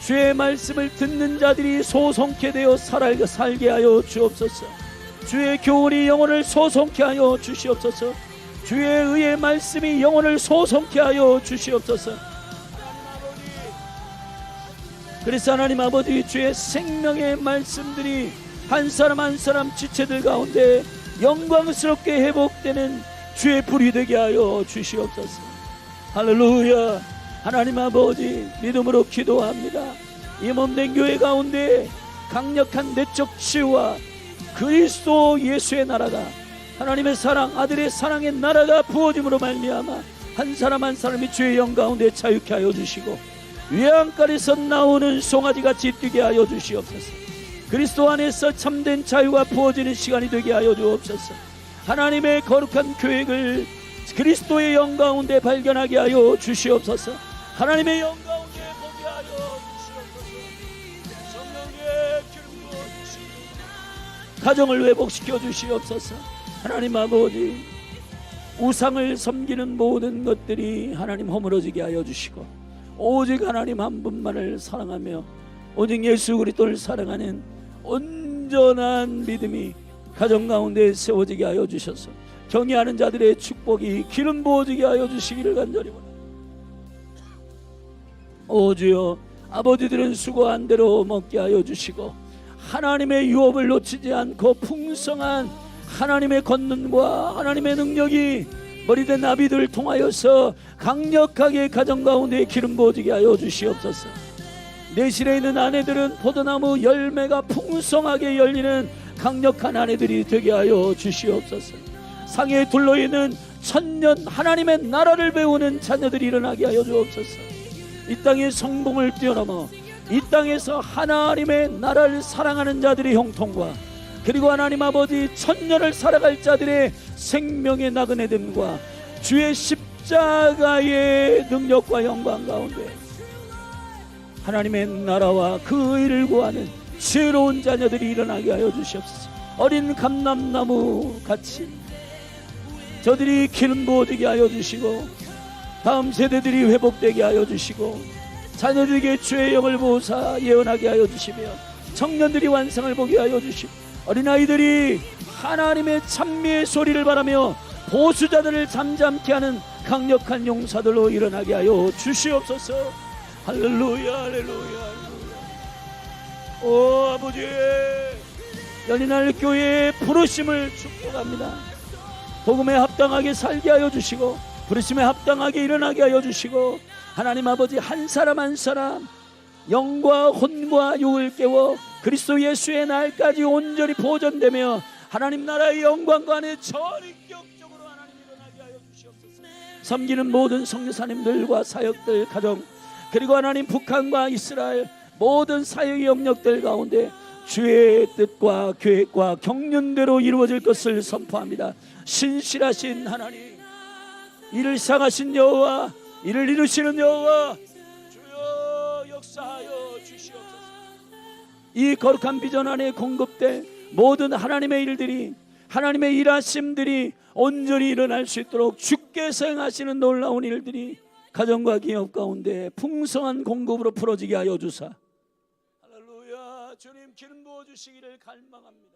주의 말씀을 듣는 자들이 소송케 되어 살게 하여 주옵소서. 주의 교훈이 영혼을 소송케 하여 주시옵소서. 주의 의의 말씀이 영혼을 소송케 하여 주시옵소서. 그래서 하나님 아버지, 주의 생명의 말씀들이 한 사람 한 사람 지체들 가운데 영광스럽게 회복되는 주의 불이 되게 하여 주시옵소서. 할렐루야. 하나님 아버지, 믿음으로 기도합니다. 이 몸된 교회 가운데 강력한 내적 치유와 그리스도 예수의 나라가, 하나님의 사랑, 아들의 사랑의 나라가 부어짐으로 말미암아 한 사람 한 사람이 주의 영 가운데 자유케 하여 주시고 외양간에서 나오는 송아지같이 뛰게 하여 주시옵소서. 그리스도 안에서 참된 자유가 부어지는 시간이 되게 하여 주옵소서. 하나님의 거룩한 계획을 그리스도의 영 가운데 발견하게 하여 주시옵소서. 하나님의 영 가운데 보게 하여 주시옵소서. 성령의 기름 부어 주시옵소서. 가정을 회복시켜 주시옵소서. 하나님 아버지, 우상을 섬기는 모든 것들이 하나님 허물어지게 하여 주시고 오직 하나님 한 분만을 사랑하며 오직 예수 그리스도를 사랑하는 온전한 믿음이 가정 가운데 세워지게 하여 주셔서 경외하는 자들의 축복이 기름 부어지게 하여 주시기를 간절히 원합니다. 오 주여, 아버지들은 수고한 대로 먹게 하여 주시고 하나님의 유업을 놓치지 않고 풍성한 하나님의 권능과 하나님의 능력이 머리된 나비들을 통하여서 강력하게 가정 가운데 기름 부어지게 하여 주시옵소서. 내실에 있는 아내들은 포도나무 열매가 풍성하게 열리는 강력한 아내들이 되게 하여 주시옵소서. 상에 둘러있는 천년 하나님의 나라를 배우는 자녀들이 일어나게 하여 주옵소서. 이 땅의 성공을 뛰어넘어 이 땅에서 하나님의 나라를 사랑하는 자들의 형통과 그리고 하나님 아버지 천년을 살아갈 자들의 생명의 나그네 됨과 주의 십자가의 능력과 영광 가운데 하나님의 나라와 그 의를 구하는 지혜로운 자녀들이 일어나게 하여 주시옵소서. 어린 감람나무 같이 저들이 기름 부어지게 하여 주시고 다음 세대들이 회복되게 하여 주시고 자녀들에게 주의 영을 부어사 예언하게 하여 주시며 청년들이 완성을 보게 하여 주시고 어린아이들이 하나님의 찬미의 소리를 바라며 보수자들을 잠잠케 하는 강력한 용사들로 일어나게 하여 주시옵소서. 할렐루야 할렐루야. 오 아버지, 열린날 교회의 부르심을 축복합니다. 복음에 합당하게 살게 하여 주시고 부르심에 합당하게 일어나게 하여 주시고 하나님 아버지 한 사람 한 사람 영과 혼과 육을 깨워 그리스도 예수의 날까지 온전히 보존되며 하나님 나라의 영광과 안에 전인격적으로 하나님 일어나게 하여 주시옵소서. 섬기는 모든 성교사님들과 사역들 가정 그리고 하나님 북한과 이스라엘 모든 사역의 영역들 가운데 주의 뜻과 계획과 경륜대로 이루어질 것을 선포합니다. 신실하신 하나님, 이를 시작하신 여호와, 이를 이루시는 여호와, 주여 역사하여 주시옵소서. 이 거룩한 비전 안에 공급될 모든 하나님의 일들이, 하나님의 일하심들이 온전히 일어날 수 있도록 주께서 행하시는 놀라운 일들이 가정과 기업 가운데 풍성한 공급으로 풀어지게 하여 주사. 할렐루야. 주님 기름 부어 주시기를 갈망합니다.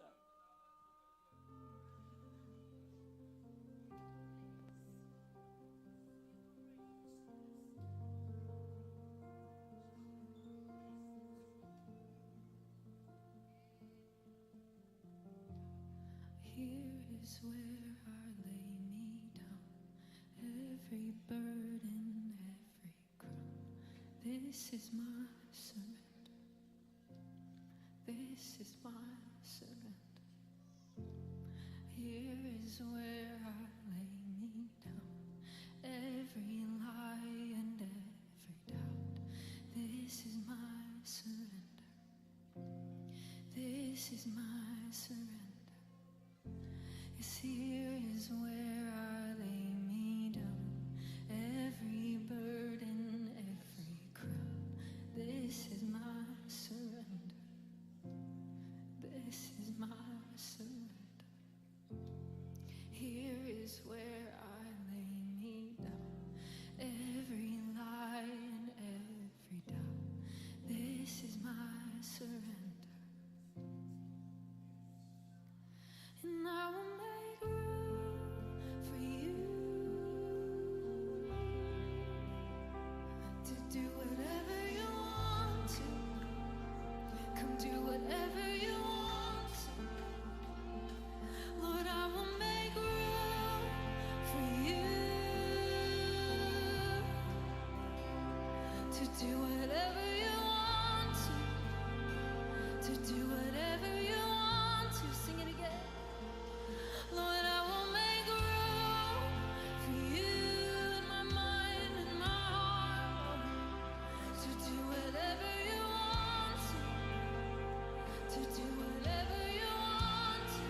Here is where I lay me down, every burden, every crown. This is my surrender. This is my surrender. Here is where I lay me down, every lie and every doubt. This is my surrender. This is my surrender. Yes, here is where I lay me down, every burden, every crown. This is my surrender. This is my surrender. Here is where I lay me down, every lie and every doubt. This is my surrender. And I will make room for you to do whatever you want to. Come do whatever you want to. Lord, I will make room for you to do whatever you want to do whatever you want to. Sing it again. Lord, I will make room for you in my mind and my heart, to do whatever you want to do whatever you want to.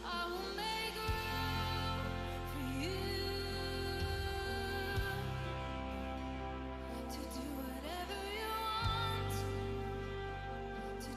I will make room for you to do whatever you want to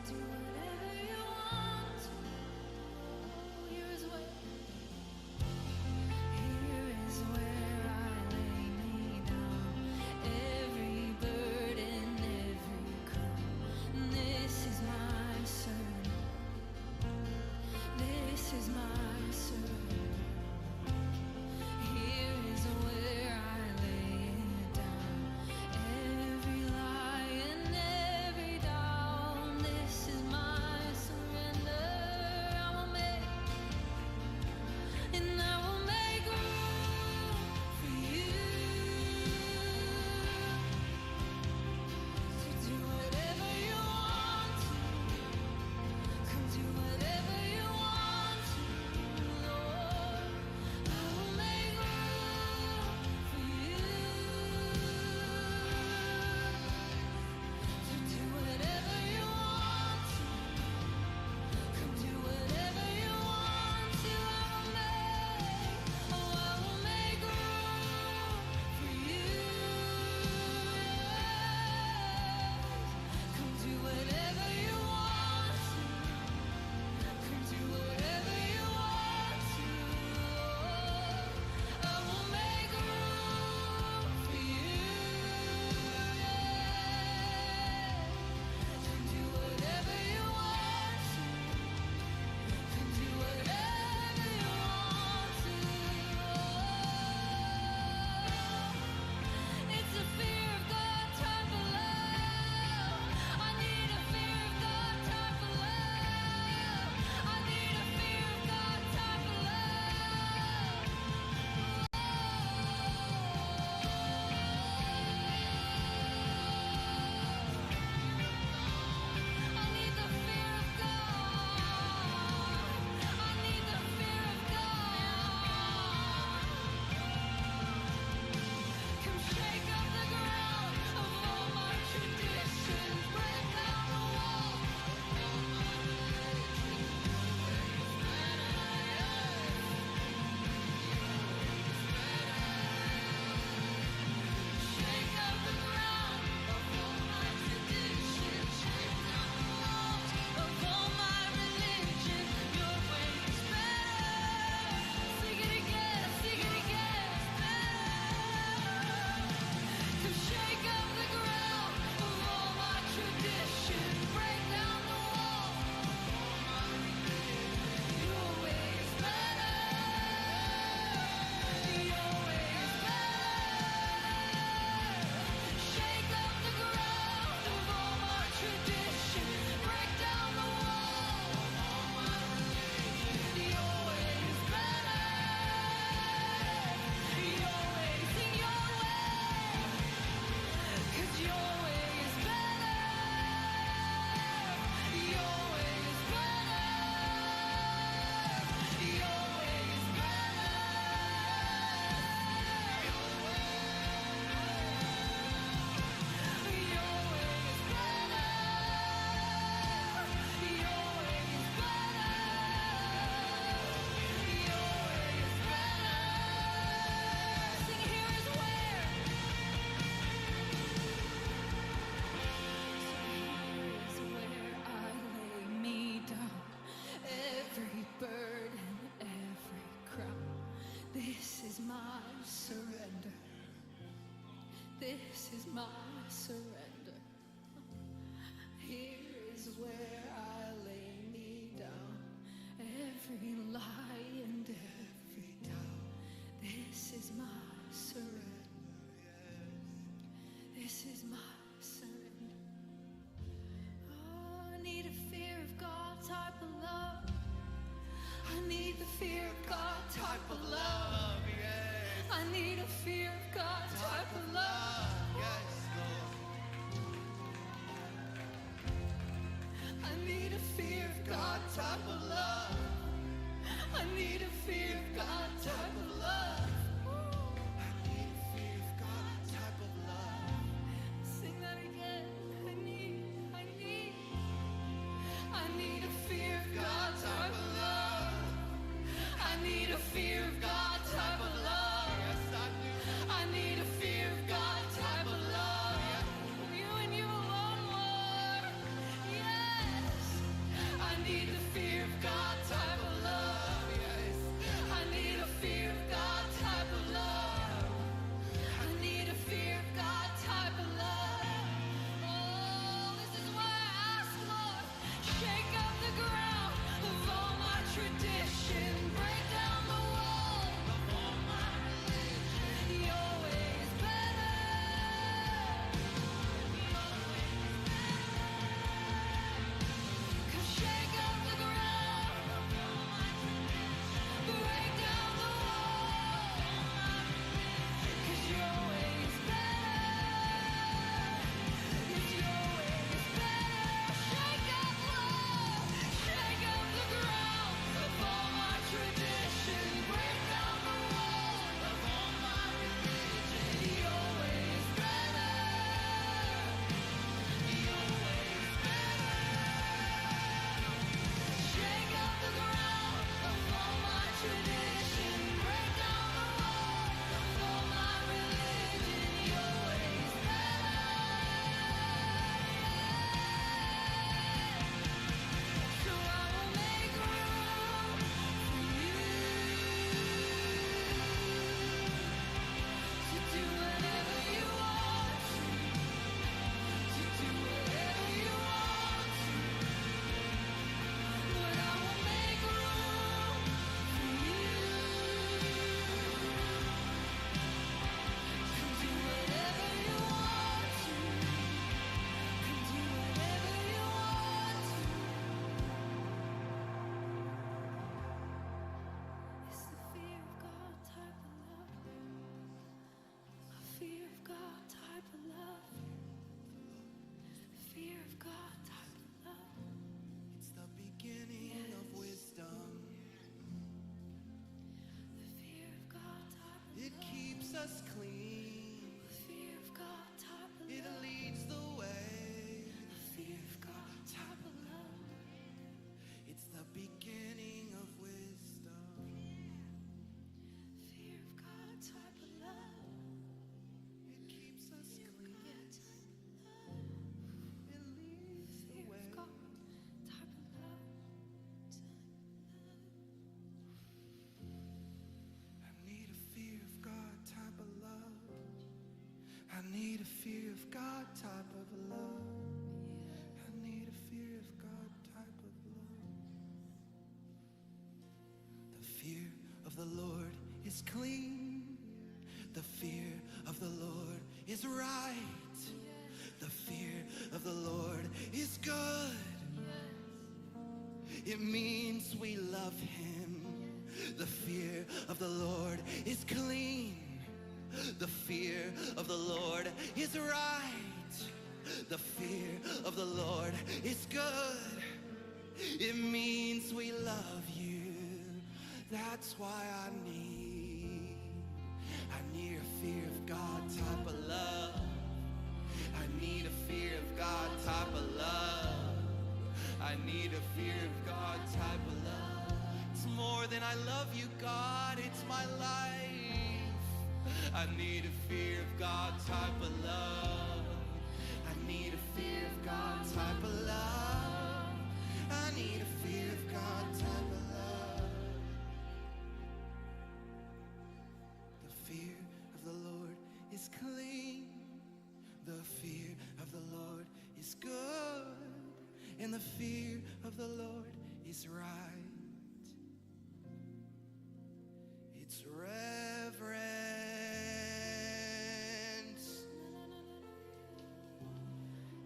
This is my surrender. Here is where I lay me down. Every lie and every doubt. This is my surrender. This is my surrender. Oh, I need a fear of God type of love. I need the fear of God type of love. I need a fear of God type of love. I need a fear of God type of love. I need a fear of God type of love. I need a fear of God type of love. Sing that again. I need a fear of God type of love. I need a fear of God type of love. I need a fear of God type of love. You and you alone, Lord. Yes. I need a fear of God type of love. Yes. I need a fear of God type of love. I need a fear of God type of love. Oh, this is why I ask, Lord, shake up the ground of all my tradition, break down the wall of all my religion. Your way is better. Your way is better. 'Cause shake up the ground of all my tradition, break down the wall of all my religion. 'Cause your way is better. Yes, your way is better. Shake up, Lord. Shake up the ground of all my tradition. Break down the walls of all my religion. Your way is better. Your way is better. Shake up the ground of all my tradition. Break down the walls of all my religion. Your way is better. So I will make room for you to do whatever you want to do whatever you want to. Lord, I will make room for you to do whatever you want to. Can do whatever you want to. It's the fear of God type of love. A fear of God type of love. Fear of God type of love. It's the beginning of wisdom. The fear of God type of It love. keeps us clean. The fear of God type of It love. leads the way. The fear of God type of love. It's the beginning of wisdom. Fear of God type of love. It keeps us Fear of clean. God type of love. It leads the Fear way. of God type of love. I need a fear of God type of love. I need a fear of God type of love. I need a fear of God type of love. The fear of the Lord is clean. The fear of the Lord is right. The fear of the Lord is good. It means we love him. The fear of the Lord is clean. The fear of the Lord is right. The fear of the Lord is good. It means we love you. That's why I need a fear of God type of love. I need a fear of God type of love. I need a fear of God type of love. It's more than I love you, God, it's my life. I need a fear of God type of love. I need a fear of God type of love. I need a fear of God type of love. The fear of the Lord is clean. and the fear of the Lord is right. It's reverence.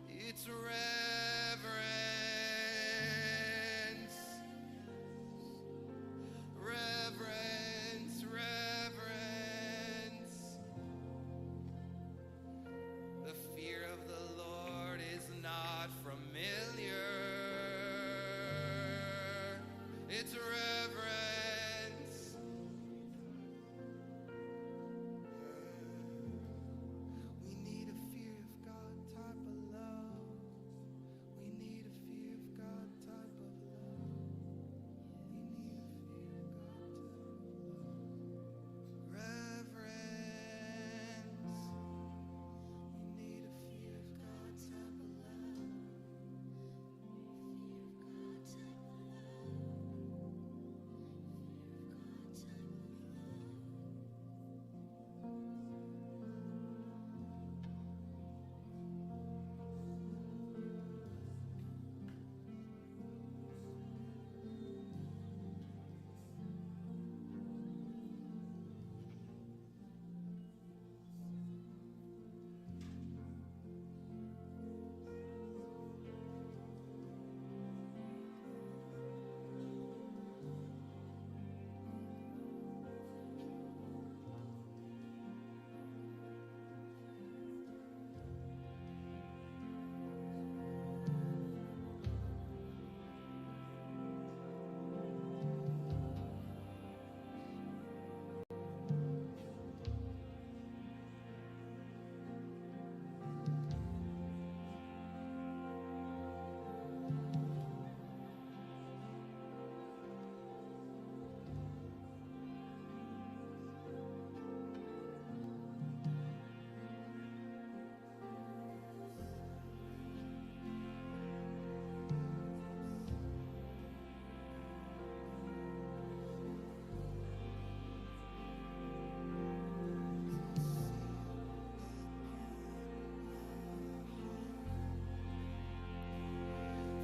It's reverence. Reverence, reverence. The fear of the Lord is not familiar. It's reverence. We need a fear of God type of love. We need a fear of God type of love. We need a fear of God type of love. Reverence. We need a fear of God type of love.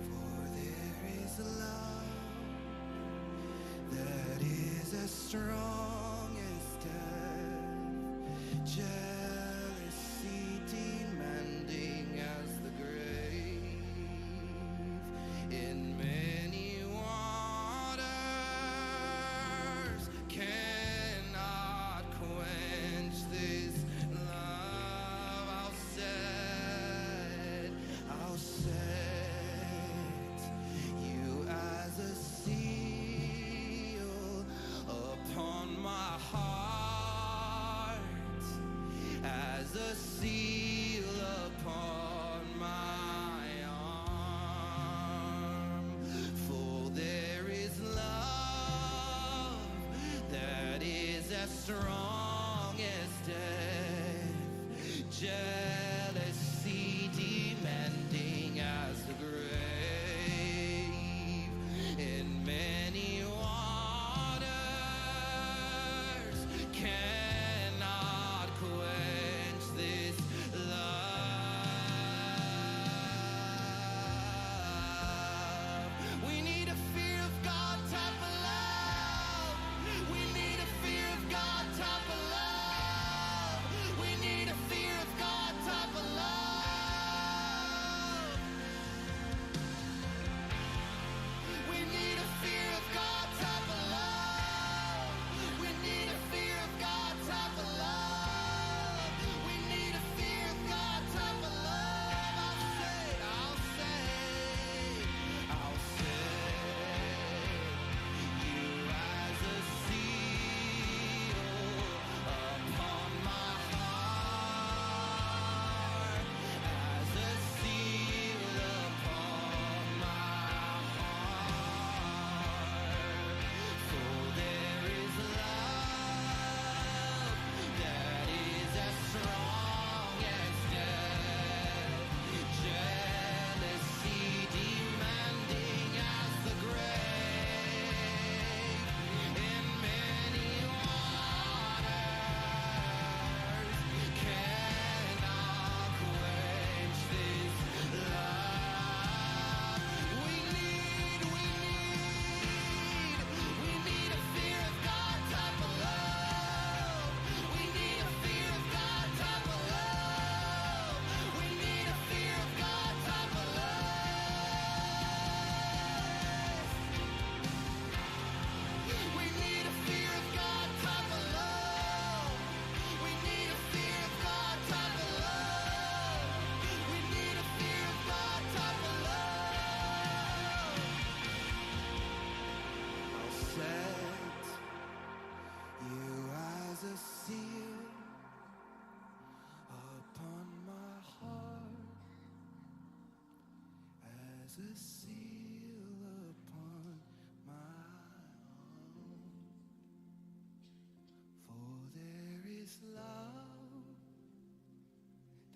For there is a love that is as strong as death, jealousy demanding as the grave. In many waters cannot quench this love. I'll set you as a seal upon my heart, as a seal upon my arm. For there is love that is as strong as death, jealousy demanding as the grave. In many waters cannot quench this love. We need a fear of God type of love. We need a fear of God type of love. We need a fear of God as a seal upon my own. For there is love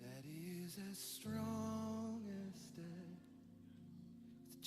that is as strong as death, with